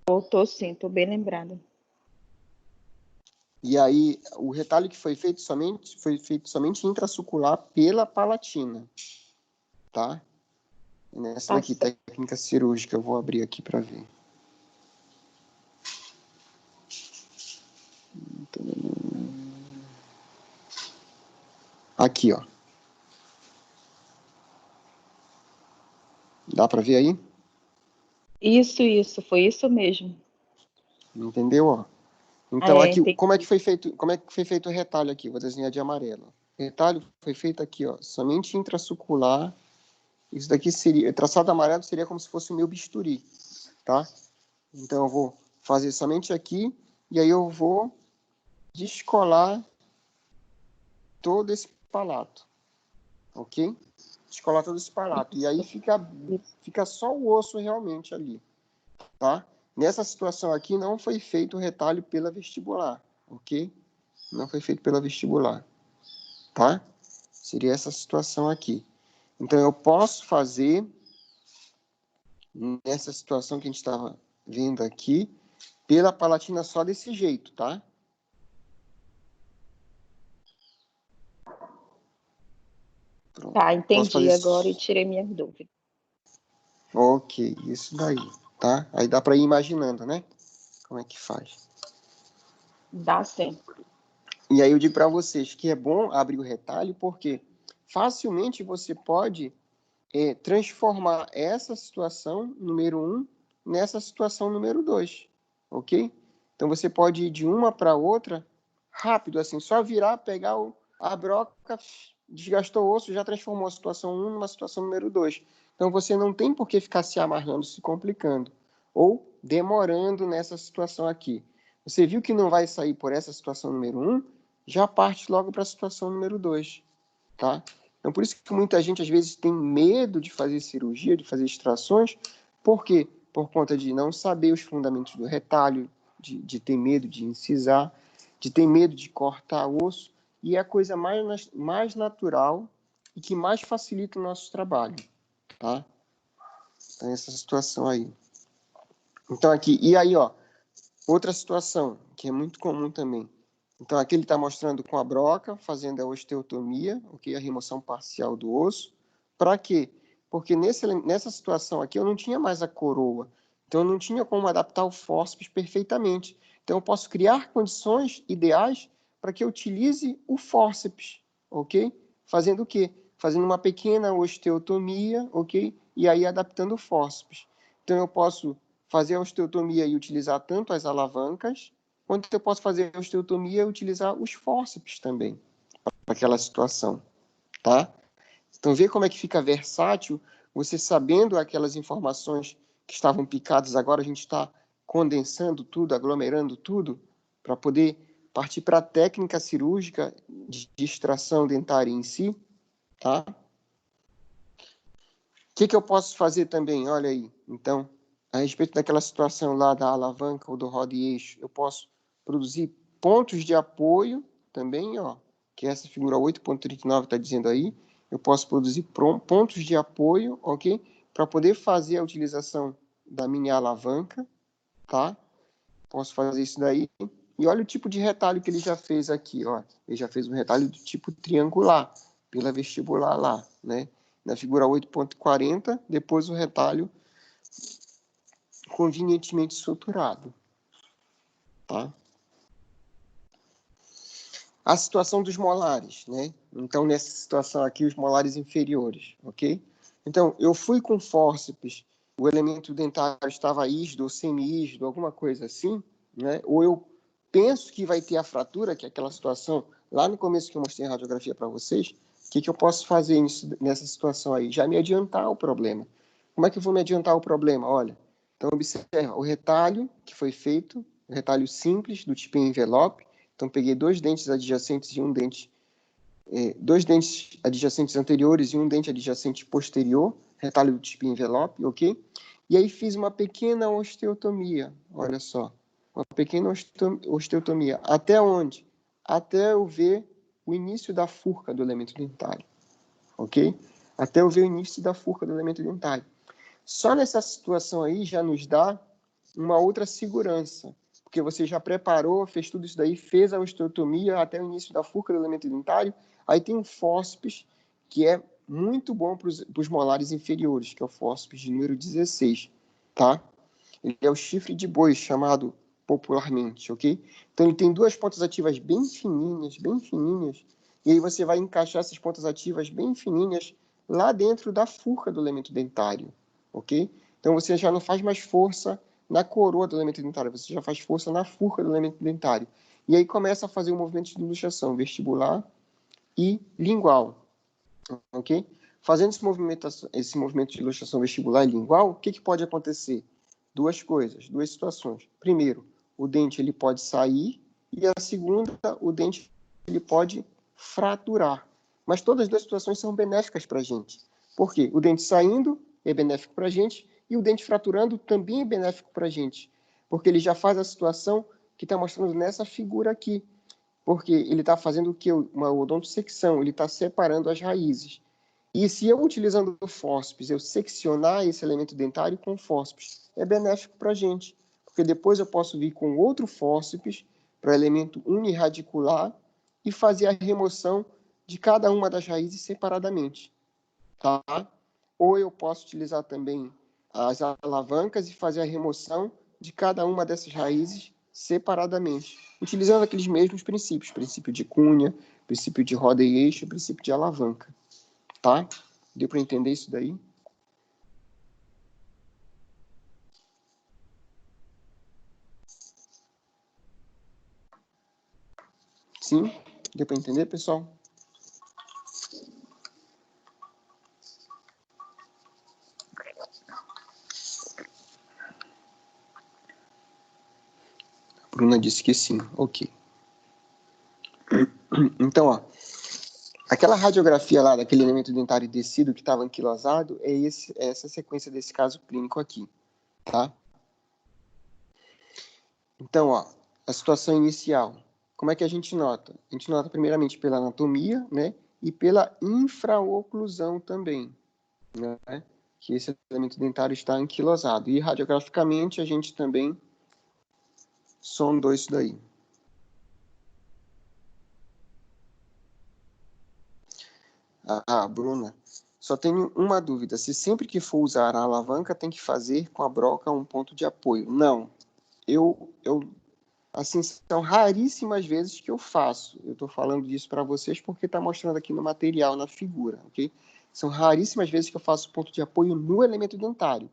Tô sim, tô bem lembrada. E aí, o retalho que foi feito somente intrasucular pela palatina, tá? Nessa Tá daqui, certo. técnica cirúrgica, eu vou abrir aqui para ver. Aqui, ó. Dá para ver aí? Isso, foi isso mesmo. Entendeu, ó? Então, aqui, como é que Entendi. foi feito o retalho aqui? Vou desenhar de amarelo. O retalho foi feito aqui, ó, somente intrasucular. Isso daqui seria, traçado amarelo seria como se fosse o meu bisturi, tá? Então, eu vou fazer somente aqui, e aí eu vou descolar todo esse palato, ok? Descolar todo esse palato. E aí Isso, isso. fica só o osso realmente ali, tá? Nessa situação aqui, não foi feito o retalho pela vestibular, ok? Não foi feito pela vestibular, tá? Seria essa situação aqui. Então, eu posso fazer, nessa situação que a gente estava vendo aqui, pela palatina só desse jeito, tá? Pronto. Tá, Posso fazer entendi agora e isso. tirei minha dúvida. Ok, isso daí, tá? Aí dá para ir imaginando, né? Como é que faz. Dá sim. E aí eu digo para vocês que é bom abrir o retalho, porque facilmente você pode transformar essa situação, número 1, nessa situação número 2, ok? Então, você pode ir de uma para outra rápido, assim, só virar, pegar a broca, desgastou o osso, já transformou a situação 1 numa situação número 2. Então, você não tem por que ficar se amarrando, se complicando, ou demorando nessa situação aqui. Você viu que não vai sair por essa situação número 1, já parte logo para a situação número 2, tá? Então, por isso que muita gente, às vezes, tem medo de fazer cirurgia, de fazer extrações. Por quê? Por conta de não saber os fundamentos do retalho, de ter medo de incisar, de ter medo de cortar o osso, e é a coisa mais natural e que mais facilita o nosso trabalho, tá? Então, essa situação aí. Então, aqui, e aí, ó, outra situação, que é muito comum também. Então, aqui ele está mostrando com a broca, fazendo a osteotomia, okay? A remoção parcial do osso. Para quê? Porque nessa situação aqui eu não tinha mais a coroa. Então, eu não tinha como adaptar o fórceps perfeitamente. Então, eu posso criar condições ideais para que eu utilize o fórceps, ok? Fazendo o quê? Fazendo uma pequena osteotomia, ok? E aí adaptando o fórceps. Então, eu posso fazer a osteotomia e utilizar tanto as alavancas, quanto eu posso fazer a osteotomia e utilizar os fórceps também, para aquela situação, tá? Então, vê como é que fica versátil, você sabendo aquelas informações que estavam picadas, agora a gente está condensando tudo, aglomerando tudo, para poder partir para a técnica cirúrgica de extração dentária em si, tá? O que eu posso fazer também? Olha aí, então, a respeito daquela situação lá da alavanca ou do roda e eixo, eu posso produzir pontos de apoio também, ó, que essa figura 8.39 está dizendo aí. Eu posso produzir pontos de apoio, ok? Para poder fazer a utilização da minha alavanca, tá? Posso fazer isso daí. E olha o tipo de retalho que ele já fez aqui, ó. Ele já fez um retalho do tipo triangular, pela vestibular lá, né? Na figura 8.40, depois o retalho convenientemente suturado, tá? A situação dos molares, né? Então, nessa situação aqui, os molares inferiores, ok? Então, eu fui com fórceps, o elemento dentário estava rígido ou semi-rígido, alguma coisa assim, né? Ou eu penso que vai ter a fratura, que é aquela situação lá no começo que eu mostrei a radiografia para vocês. O que eu posso fazer nessa situação aí? Já me adiantar o problema. Como é que eu vou me adiantar o problema? Olha, então observa o retalho que foi feito, o retalho simples do tipo envelope. Então peguei dois dentes adjacentes e dois dentes adjacentes anteriores e um dente adjacente posterior, retalho do tipo envelope, ok? E aí fiz uma pequena osteotomia, olha só, uma pequena osteotomia. Até onde? Até eu ver o início da furca do elemento dentário, ok? Até eu ver o início da furca do elemento dentário. Só nessa situação aí já nos dá uma outra segurança, porque você já preparou, fez tudo isso daí, fez a osteotomia até o início da furca do elemento dentário, aí tem um fórceps que é muito bom para os molares inferiores, que é o fórceps de número 16, tá? Ele é o chifre de boi, chamado popularmente, ok? Então ele tem duas pontas ativas bem fininhas, e aí você vai encaixar essas pontas ativas bem fininhas lá dentro da furca do elemento dentário, ok? Então você já não faz mais força na coroa do elemento dentário, você já faz força na furca do elemento dentário. E aí começa a fazer um movimento de luxação vestibular e lingual, ok? Fazendo esse movimento de luxação vestibular e lingual, o que pode acontecer? Duas coisas, duas situações. Primeiro, o dente ele pode sair, e a segunda, o dente ele pode fraturar. Mas todas as duas situações são benéficas para a gente. Por quê? O dente saindo é benéfico para a gente, e o dente fraturando também é benéfico para a gente, porque ele já faz a situação que está mostrando nessa figura aqui, porque ele está fazendo o que? Uma odontosecção, ele está separando as raízes. E se eu, utilizando o fórceps, eu seccionar esse elemento dentário com fórceps, é benéfico para a gente, porque depois eu posso vir com outro fórceps para o elemento uniradicular e fazer a remoção de cada uma das raízes separadamente, tá? Ou eu posso utilizar também as alavancas e fazer a remoção de cada uma dessas raízes separadamente, utilizando aqueles mesmos princípios, princípio de cunha, princípio de roda e eixo, princípio de alavanca, tá? Deu para entender isso daí? Sim? Deu para entender, pessoal? A Bruna disse que sim. Ok. Então, ó, aquela radiografia lá daquele elemento dentário descido que estava anquilosado é essa sequência desse caso clínico aqui, tá? Então, ó, a situação inicial. Como é que a gente nota? A gente nota primeiramente pela anatomia, né? E pela infraoclusão também, né? Que esse elemento dentário está anquilosado. E radiograficamente a gente também sondou isso daí. Bruna, só tenho uma dúvida. Se sempre que for usar a alavanca, tem que fazer com a broca um ponto de apoio? Não. Assim, são raríssimas vezes que eu faço. Eu estou falando disso para vocês porque está mostrando aqui no material, na figura, ok? São raríssimas vezes que eu faço ponto de apoio no elemento dentário.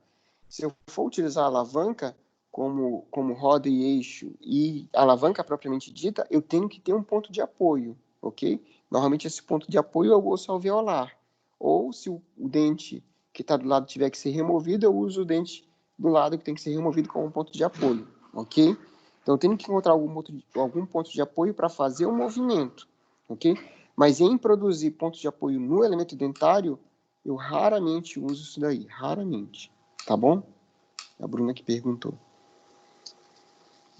Se eu for utilizar a alavanca como roda e eixo e a alavanca propriamente dita, eu tenho que ter um ponto de apoio, ok? Normalmente esse ponto de apoio é o osso alveolar. Ou se o dente que está do lado tiver que ser removido, eu uso o dente do lado que tem que ser removido como ponto de apoio, ok? Então, eu tenho que encontrar algum ponto de apoio para fazer o movimento, ok? Mas em produzir pontos de apoio no elemento dentário, eu raramente uso isso daí, raramente, tá bom? A Bruna que perguntou.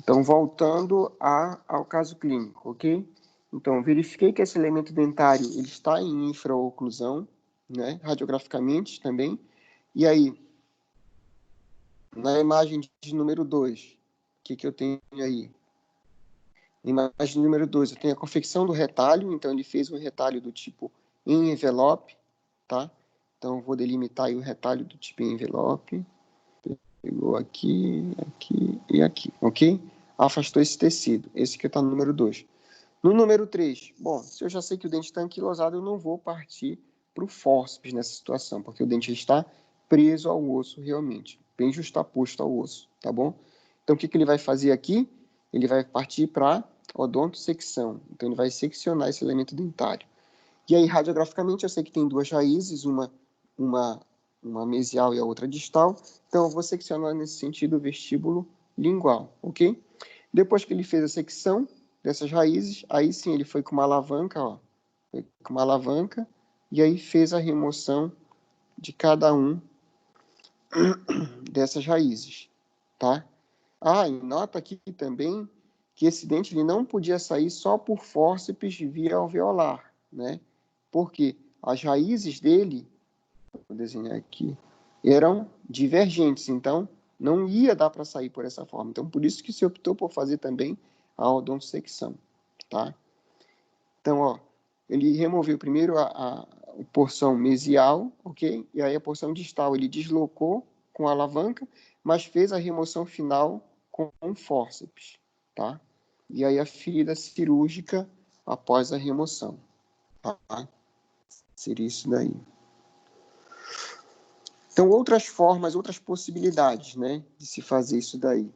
Então, voltando ao caso clínico, ok? Então, verifiquei que esse elemento dentário ele está em infraoclusão, né? Radiograficamente também. E aí, na imagem de número 2, o que eu tenho aí? Imagem número 2, eu tenho a confecção do retalho, então ele fez um retalho do tipo em envelope, tá? Então eu vou delimitar aí o retalho do tipo em envelope. Pegou aqui, aqui e aqui, ok? Afastou esse tecido, esse que está no número 2. No número 3, bom, se eu já sei que o dente está anquilosado, eu não vou partir para o fórceps nessa situação, porque o dente está preso ao osso realmente, bem justaposto ao osso, tá bom? Então o que ele vai fazer aqui? Ele vai partir para odontosecção, então ele vai seccionar esse elemento dentário. E aí, radiograficamente, eu sei que tem duas raízes, uma mesial e a outra distal, então eu vou seccionar nesse sentido o vestíbulo lingual, ok? Depois que ele fez a secção dessas raízes, aí sim ele foi com uma alavanca, ó, foi com uma alavanca, e aí fez a remoção de cada um dessas raízes, tá? E nota aqui também que esse dente ele não podia sair só por fórceps via alveolar, né? Porque as raízes dele, vou desenhar aqui, eram divergentes, então não ia dar para sair por essa forma. Então, por isso que se optou por fazer também a odontosecção, tá? Então, ó, ele removeu primeiro a porção mesial, ok? E aí a porção distal ele deslocou com a alavanca, mas fez a remoção final com um fórceps, tá? E aí a ferida cirúrgica após a remoção, tá? Seria isso daí. Então, outras formas, outras possibilidades, né, de se fazer isso daí,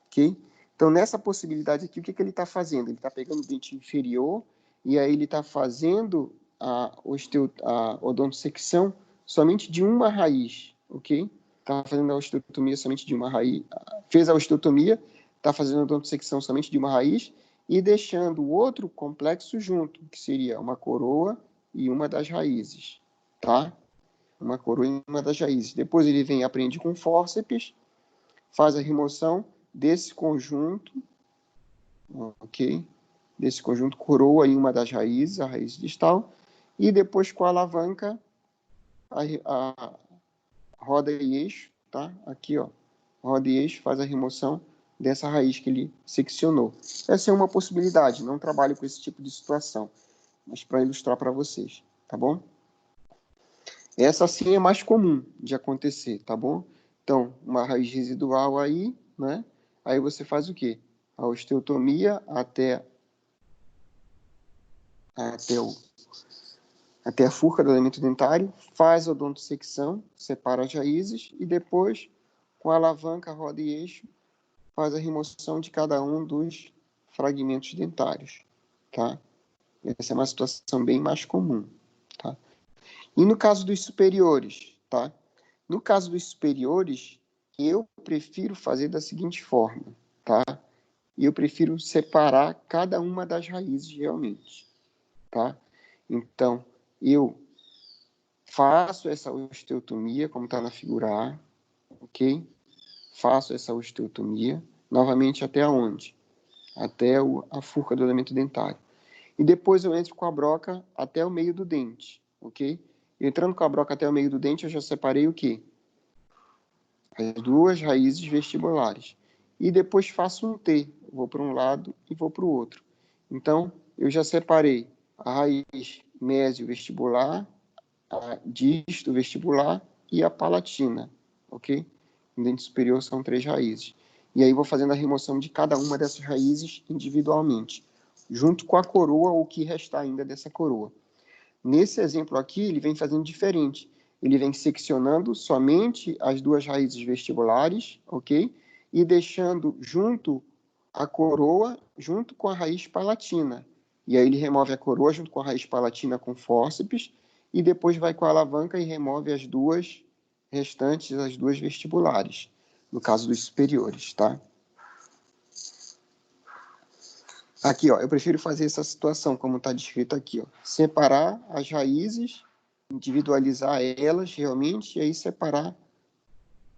ok? Então, nessa possibilidade aqui, o que ele está fazendo? Ele está pegando o dente inferior e aí ele está fazendo a odontosecção somente de uma raiz, ok? Está fazendo a osteotomia somente de uma raiz, fez a osteotomia, está fazendo a odontosecção somente de uma raiz e deixando o outro complexo junto, que seria uma coroa e uma das raízes, tá? Uma coroa em uma das raízes. Depois ele vem e aprende com fórceps, faz a remoção desse conjunto, ok? Desse conjunto, coroa em uma das raízes, a raiz distal, e depois com a alavanca, a roda e eixo, tá? Aqui, ó, roda e eixo, faz a remoção dessa raiz que ele seccionou. Essa é uma possibilidade, não trabalho com esse tipo de situação, mas para ilustrar para vocês, tá bom? Essa sim é mais comum de acontecer, tá bom? Então, uma raiz residual aí, né? Aí você faz o quê? A osteotomia até a furca do elemento dentário, faz a odontosecção, separa as raízes e depois, com a alavanca, roda e eixo, faz a remoção de cada um dos fragmentos dentários, tá? Essa é uma situação bem mais comum, tá? E no caso dos superiores, tá? No caso dos superiores, eu prefiro fazer da seguinte forma, tá? Eu prefiro separar cada uma das raízes realmente, tá? Então, eu faço essa osteotomia, como está na figura A, ok? Faço essa osteotomia, novamente até onde? Até a furca do elemento dentário. E depois eu entro com a broca até o meio do dente, ok? Entrando com a broca até o meio do dente, eu já separei o quê? As duas raízes vestibulares. E depois faço um T. Vou para um lado e vou para o outro. Então, eu já separei a raiz mésio-vestibular, a disto-vestibular e a palatina, ok? No dente superior são 3 raízes. E aí vou fazendo a remoção de cada uma dessas raízes individualmente, junto com a coroa ou o que restar ainda dessa coroa. Nesse exemplo aqui, ele vem fazendo diferente. Ele vem seccionando somente as duas raízes vestibulares, ok? E deixando junto a coroa, junto com a raiz palatina. E aí ele remove a coroa junto com a raiz palatina com fórceps, e depois vai com a alavanca e remove as duas restantes, as duas vestibulares, no caso dos superiores, tá? Aqui, ó, eu prefiro fazer essa situação, como está descrito aqui, ó. Separar as raízes, individualizar elas realmente, e aí separar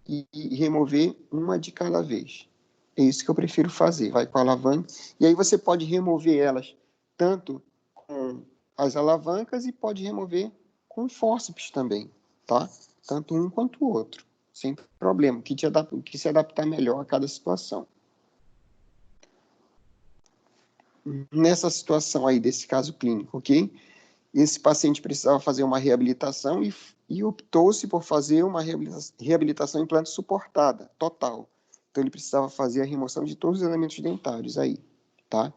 e remover uma de cada vez. É isso que eu prefiro fazer, vai com a alavanca. E aí você pode remover elas tanto com as alavancas e pode remover com fórceps também, tá? Tanto um quanto o outro, sem problema, o que se adaptar melhor a cada situação. Nessa situação aí, desse caso clínico, ok? Esse paciente precisava fazer uma reabilitação e optou-se por fazer uma reabilitação implante suportada, total. Então, ele precisava fazer a remoção de todos os elementos dentários aí, tá?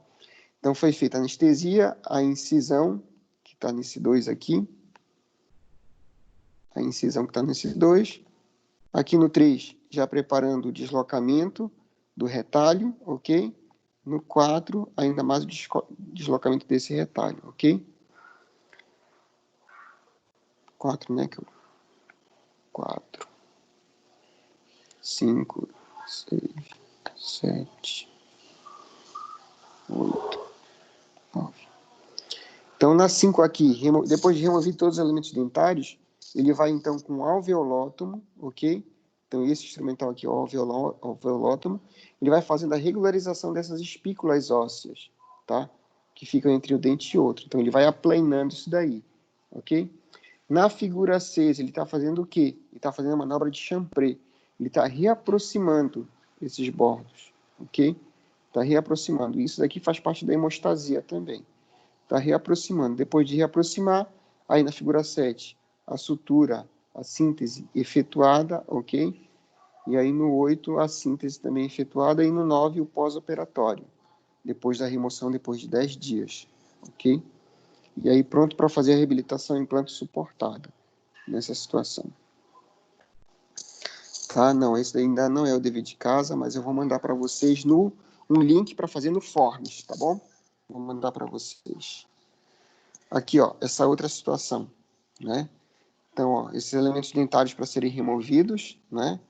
Então, foi feita a anestesia, a incisão, que está nesse 2 aqui, a incisão que está nesse 2. Aqui no 3, já preparando o deslocamento do retalho, ok? No 4, ainda mais o deslocamento desse retalho, ok? 4, né? 4, 5, 6, 7, 8, 9. Então, na 5 aqui, depois de remover todos os elementos dentários, ele vai então com o alveolótomo, ok? Então, esse instrumental aqui, o alveolótomo, ele vai fazendo a regularização dessas espículas ósseas, tá? Que ficam entre o dente e outro. Então, ele vai aplanando isso daí, ok? Na figura 6, ele está fazendo o quê? Ele está fazendo a manobra de Champré. Ele está reaproximando esses bordos, ok? Está reaproximando. Isso daqui faz parte da hemostasia também. Está reaproximando. Depois de reaproximar, aí na figura 7, a sutura, a síntese efetuada, ok? E aí no 8, a síntese também efetuada. E no 9, o pós-operatório, depois da remoção, depois de 10 dias, ok? E aí pronto para fazer a reabilitação implante suportada nessa situação. Tá? Não, esse ainda não é o dever de casa, mas eu vou mandar para vocês um link para fazer no Forms, tá bom? Vou mandar para vocês. Aqui, ó, essa outra situação, né? Então, ó, esses elementos dentários para serem removidos, né?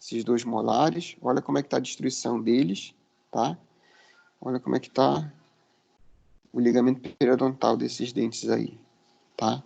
Esses 2 molares, olha como é que está a destruição deles, tá? Olha como é que está o ligamento periodontal desses dentes aí, tá?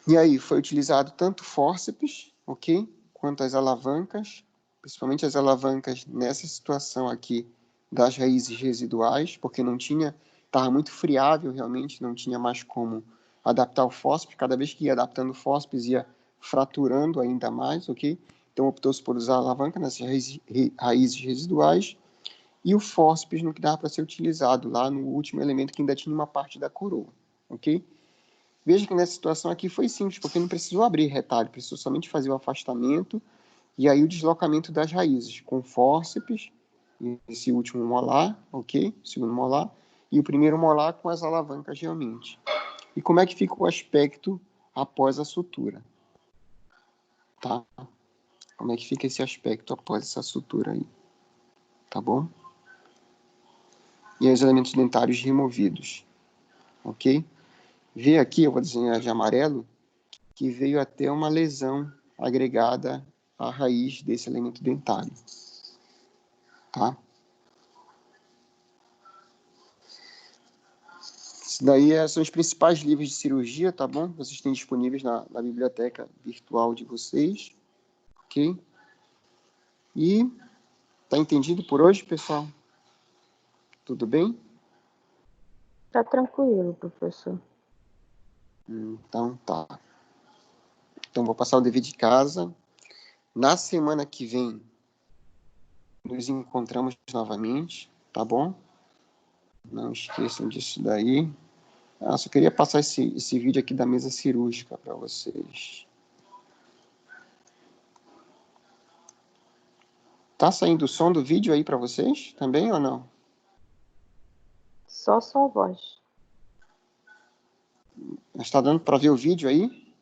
E aí, foi utilizado tanto fórceps, ok? Quanto as alavancas, principalmente as alavancas nessa situação aqui das raízes residuais, porque não tinha, estava muito friável realmente, não tinha mais como adaptar o fórceps, cada vez que ia adaptando o fórceps ia fraturando ainda mais, ok? Então optou-se por usar a alavanca nessas raízes residuais e o fórceps no que dava para ser utilizado lá no último elemento que ainda tinha uma parte da coroa, ok? Veja que nessa situação aqui foi simples, porque não precisou abrir retalho, precisou somente fazer o afastamento e aí o deslocamento das raízes, com fórceps, esse último molar, ok? Segundo molar, e o primeiro molar com as alavancas realmente. E como é que fica o aspecto após a sutura? Tá? Como é que fica esse aspecto após essa sutura aí? Tá bom? e os elementos dentários removidos, ok? Vê aqui, eu vou desenhar de amarelo, que veio até uma lesão agregada à raiz desse elemento dentário, tá? Isso daí são os principais livros de cirurgia, tá bom? Vocês têm disponíveis na biblioteca virtual de vocês, ok? E tá entendido por hoje, pessoal? Tudo bem? Tá tranquilo, professor. Então tá. Então vou passar o dever de casa. Na semana que vem, nos encontramos novamente, tá bom? Não esqueçam disso daí. Só queria passar esse vídeo aqui da mesa cirúrgica para vocês. Tá saindo o som do vídeo aí para vocês também ou não? Só sua voz. Está dando para ver o vídeo aí?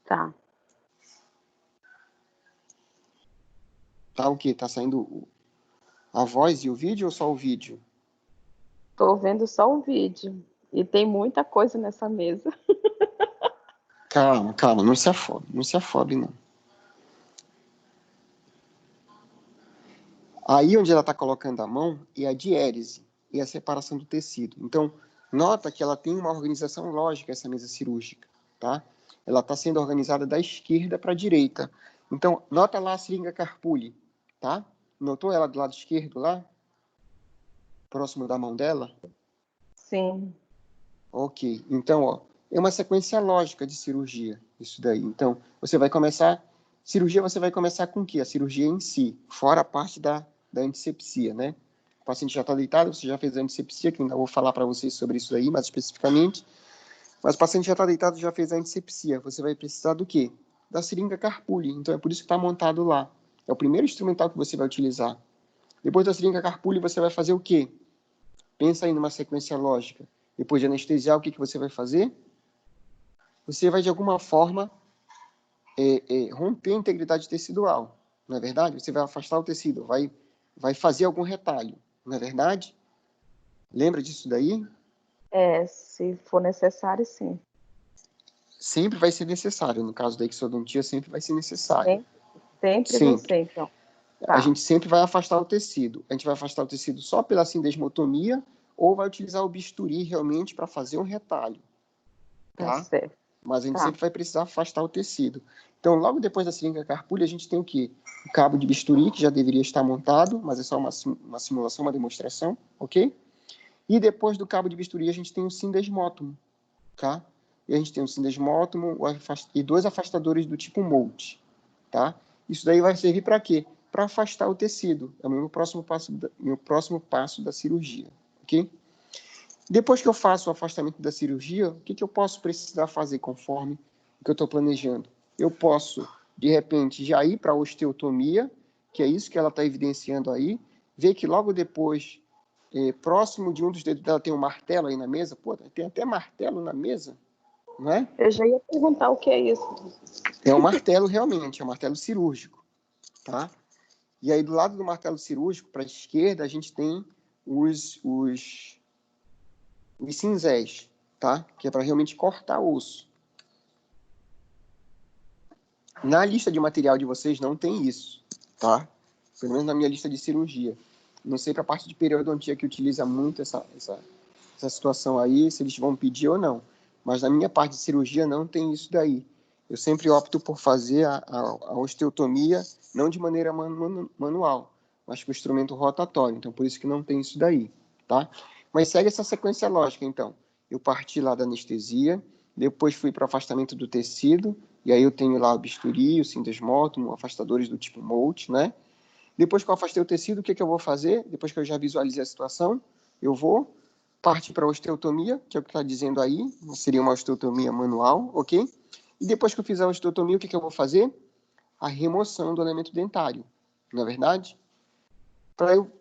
Tá. Tá o quê? Tá saindo a voz e o vídeo ou só o vídeo? Tô vendo só o vídeo. E tem muita coisa nessa mesa. Calma, calma, não se afobe, não. Aí onde ela está colocando a mão é a diérese e a separação do tecido. Então, nota que ela tem uma organização lógica, essa mesa cirúrgica, tá? Ela está sendo organizada da esquerda para a direita. Então, nota lá a seringa Carpulli, tá? Notou ela do lado esquerdo lá? Próximo da mão dela? Sim. Ok. Então, ó, é uma sequência lógica de cirurgia, isso daí. Então, você vai começar... Cirurgia você vai começar com o quê? A cirurgia em si, fora a parte da antisepsia, né? O paciente já está deitado, você já fez a antisepsia, que ainda vou falar para vocês sobre isso aí, mais especificamente. Mas o paciente já está deitado, já fez a antisepsia. Você vai precisar do quê? Da seringa Carpulli. Então, é por isso que está montado lá. É o primeiro instrumental que você vai utilizar. Depois da seringa Carpulli, você vai fazer o quê? Pensa aí numa sequência lógica. Depois de anestesiar, o que você vai fazer? Você vai, de alguma forma, romper a integridade tecidual. Não é verdade? Você vai afastar o tecido, vai fazer algum retalho. Não é verdade? Lembra disso daí? Se for necessário, sim. Sempre vai ser necessário. No caso da exodontia, sempre vai ser necessário. Sempre vai ser, então. Tá. A gente sempre vai afastar o tecido. A gente vai afastar o tecido só pela sindesmotomia ou vai utilizar o bisturi realmente para fazer um retalho. Tá? Certo. Mas a gente sempre vai precisar afastar o tecido. Então, logo depois da seringa Carpulli, a gente tem o quê? O cabo de bisturi, que já deveria estar montado, mas é só uma simulação, uma demonstração, ok? E depois do cabo de bisturi, a gente tem o sindesmótomo, tá? E a gente tem o sindesmótomo e 2 afastadores do tipo Molt, tá? Isso daí vai servir para quê? Para afastar o tecido. É o meu próximo passo da cirurgia, ok? Depois que eu faço o afastamento da cirurgia, o que eu posso precisar fazer conforme o que eu estou planejando? Eu posso, de repente, já ir para a osteotomia, que é isso que ela está evidenciando aí, ver que logo depois, próximo de um dos dedos dela tem um martelo aí na mesa. Pô, tem até martelo na mesa, não é? Eu já ia perguntar o que é isso. É um martelo realmente, é um martelo cirúrgico, tá? E aí do lado do martelo cirúrgico, para a esquerda, a gente tem os cinzéis, tá? Que é para realmente cortar osso. Na lista de material de vocês não tem isso, tá? Pelo menos na minha lista de cirurgia. Não sei para a parte de periodontia que utiliza muito essa situação aí, se eles vão pedir ou não. Mas na minha parte de cirurgia não tem isso daí. Eu sempre opto por fazer a osteotomia, não de maneira manual, mas com instrumento rotatório. Então, por isso que não tem isso daí, tá? Mas segue essa sequência lógica, então. Eu parti lá da anestesia, depois fui para o afastamento do tecido, e aí eu tenho lá o bisturi, o sindesmótomo, afastadores do tipo Molt, né? Depois que eu afastei o tecido, o que eu vou fazer? Depois que eu já visualizei a situação, eu vou partir para a osteotomia, que é o que está dizendo aí, seria uma osteotomia manual, ok? E depois que eu fizer a osteotomia, o que eu vou fazer? A remoção do elemento dentário, não é verdade?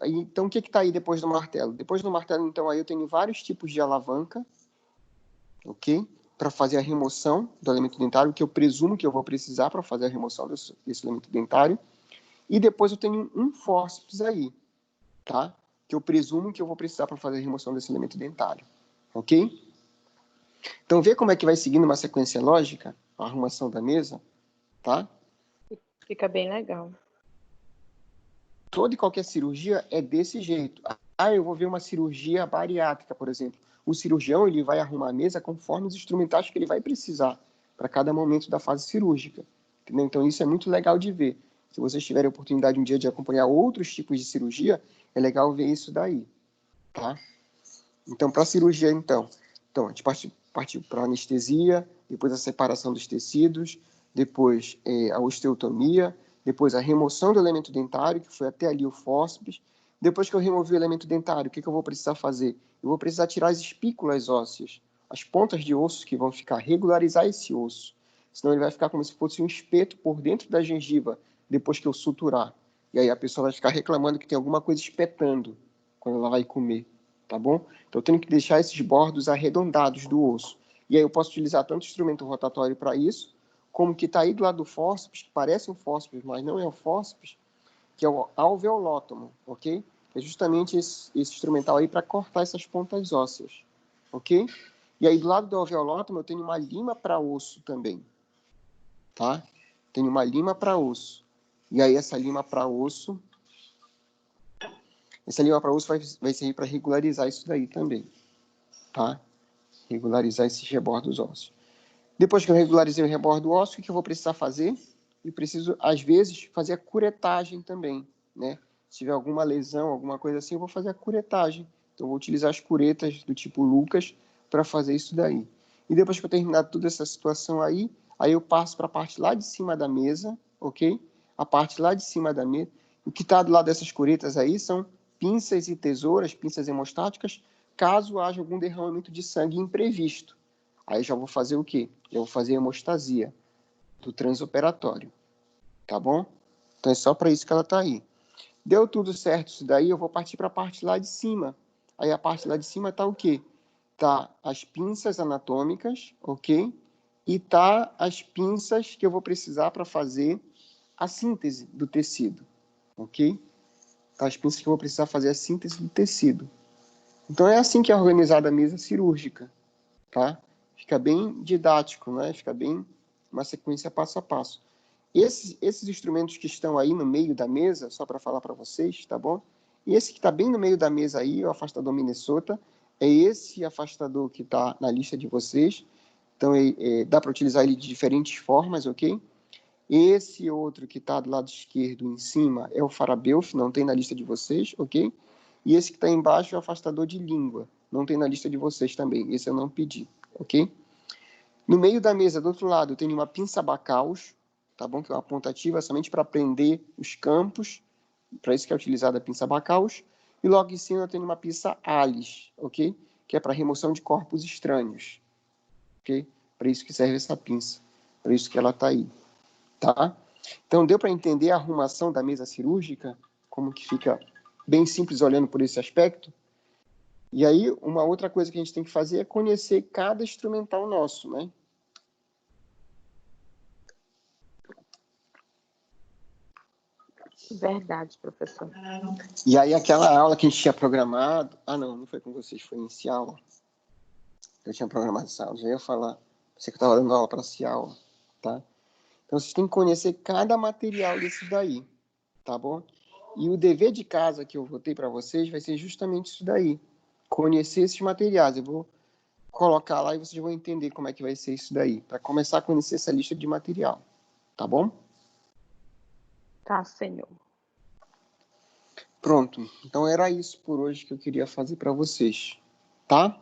Então, o que está aí depois do martelo? Depois do martelo, então, aí eu tenho vários tipos de alavanca, ok? Para fazer a remoção do elemento dentário, que eu presumo que eu vou precisar para fazer a remoção desse elemento dentário. E depois eu tenho um fórceps aí, tá? que eu presumo que eu vou precisar para fazer a remoção desse elemento dentário. Ok? Então, vê como é que vai seguindo uma sequência lógica a arrumação da mesa, tá? Fica bem legal. Toda e qualquer cirurgia é desse jeito. Ah, eu vou ver uma cirurgia bariátrica, por exemplo. O cirurgião ele vai arrumar a mesa conforme os instrumentais que ele vai precisar para cada momento da fase cirúrgica. Entendeu? Então, isso é muito legal de ver. Se vocês tiverem a oportunidade um dia de acompanhar outros tipos de cirurgia, é legal ver isso daí, tá? Então, para a cirurgia, então a gente partiu para a anestesia, depois a separação dos tecidos, depois a osteotomia, depois a remoção do elemento dentário, que foi até ali o fórceps. Depois que eu removi o elemento dentário, o que eu vou precisar fazer? Eu vou precisar tirar as espículas ósseas, as pontas de osso que vão ficar, regularizar esse osso. Senão ele vai ficar como se fosse um espeto por dentro da gengiva, depois que eu suturar. E aí a pessoa vai ficar reclamando que tem alguma coisa espetando quando ela vai comer, tá bom? Então eu tenho que deixar esses bordos arredondados do osso. E aí eu posso utilizar tanto instrumento rotatório para isso, como que está aí do lado do fórceps, que parece um fórceps, mas não é um fórceps, que é o alveolótomo, ok? É justamente esse instrumental aí para cortar essas pontas ósseas, ok? E aí do lado do alveolótomo eu tenho uma lima para osso também, tá? Tenho uma lima para osso. E aí essa lima para osso vai servir para regularizar isso daí também, tá? Regularizar esses rebordos ósseos. Depois que eu regularizei o rebordo ósseo, o que eu vou precisar fazer? Eu preciso, às vezes, fazer a curetagem também, né? Se tiver alguma lesão, alguma coisa assim, eu vou fazer a curetagem. Então, eu vou utilizar as curetas do tipo Lucas para fazer isso daí. E depois que eu terminar toda essa situação aí eu passo para a parte lá de cima da mesa, ok? A parte lá de cima da mesa. O que está do lado dessas curetas aí são pinças e tesouras, pinças hemostáticas, caso haja algum derramamento de sangue imprevisto. Aí já vou fazer o quê? Eu vou fazer a hemostasia do transoperatório, tá bom? Então é só para isso que ela está aí. Deu tudo certo isso daí, eu vou partir para a parte lá de cima. Aí a parte lá de cima está o quê? Tá as pinças anatômicas, ok? E tá as pinças que eu vou precisar para fazer a síntese do tecido, ok? Tá as pinças que eu vou precisar fazer a síntese do tecido. Então é assim que é organizada a mesa cirúrgica, tá? Fica bem didático, né? Fica bem uma sequência passo a passo. Esses instrumentos que estão aí no meio da mesa, só para falar para vocês, tá bom? E esse que está bem no meio da mesa aí, o afastador Minnesota, é esse afastador que está na lista de vocês. Então, dá para utilizar ele de diferentes formas, ok? Esse outro que está do lado esquerdo em cima é o Farabeuf, não tem na lista de vocês, ok? E esse que está embaixo é o afastador de língua, não tem na lista de vocês também, esse eu não pedi, ok? No meio da mesa, do outro lado, eu tenho uma pinça Bacaus, tá bom? Que é uma ponta ativa somente para prender os campos, para isso que é utilizada a pinça Bacaus. E logo em cima eu tenho uma pinça Alice, ok? Que é para remoção de corpos estranhos, ok? Para isso que serve essa pinça, para isso que ela está aí, tá? Então, deu para entender a arrumação da mesa cirúrgica? Como que fica bem simples olhando por esse aspecto? E aí, uma outra coisa que a gente tem que fazer é conhecer cada instrumental nosso, né? Verdade, professor. E aí, aquela aula que a gente tinha programado... Ah, não foi com vocês, foi em Ciaula. Eu tinha programado essa aula, já ia falar. Você que estava dando aula para Ciaula, tá? Então, vocês têm que conhecer cada material desse daí, tá bom? E o dever de casa que eu botei para vocês vai ser justamente isso daí. Conhecer esses materiais. Eu vou colocar lá e vocês vão entender como é que vai ser isso daí. Para começar a conhecer essa lista de material, tá bom? Tá, senhor. Pronto. Então, era isso por hoje que eu queria fazer para vocês, tá?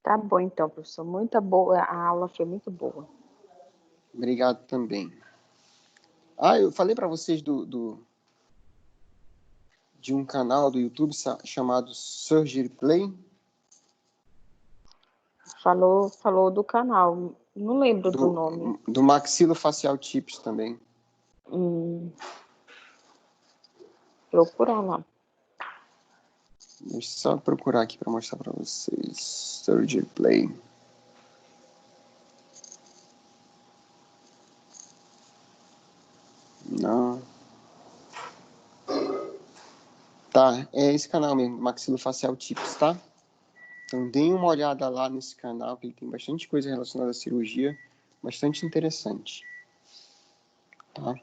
Tá bom, então, professor. Muito boa. A aula foi muito boa. Obrigado também. Ah, eu falei para vocês de um canal do YouTube chamado Surgery Play. Falou do canal. Não lembro do nome. Do Maxilofacial Tips também. Procurar lá. Deixa eu só procurar aqui para mostrar para vocês. Surgery Play. Não. Tá, é esse canal mesmo, Maxilofacial Tips, tá? Então, deem uma olhada lá nesse canal, que ele tem bastante coisa relacionada à cirurgia, bastante interessante, tá?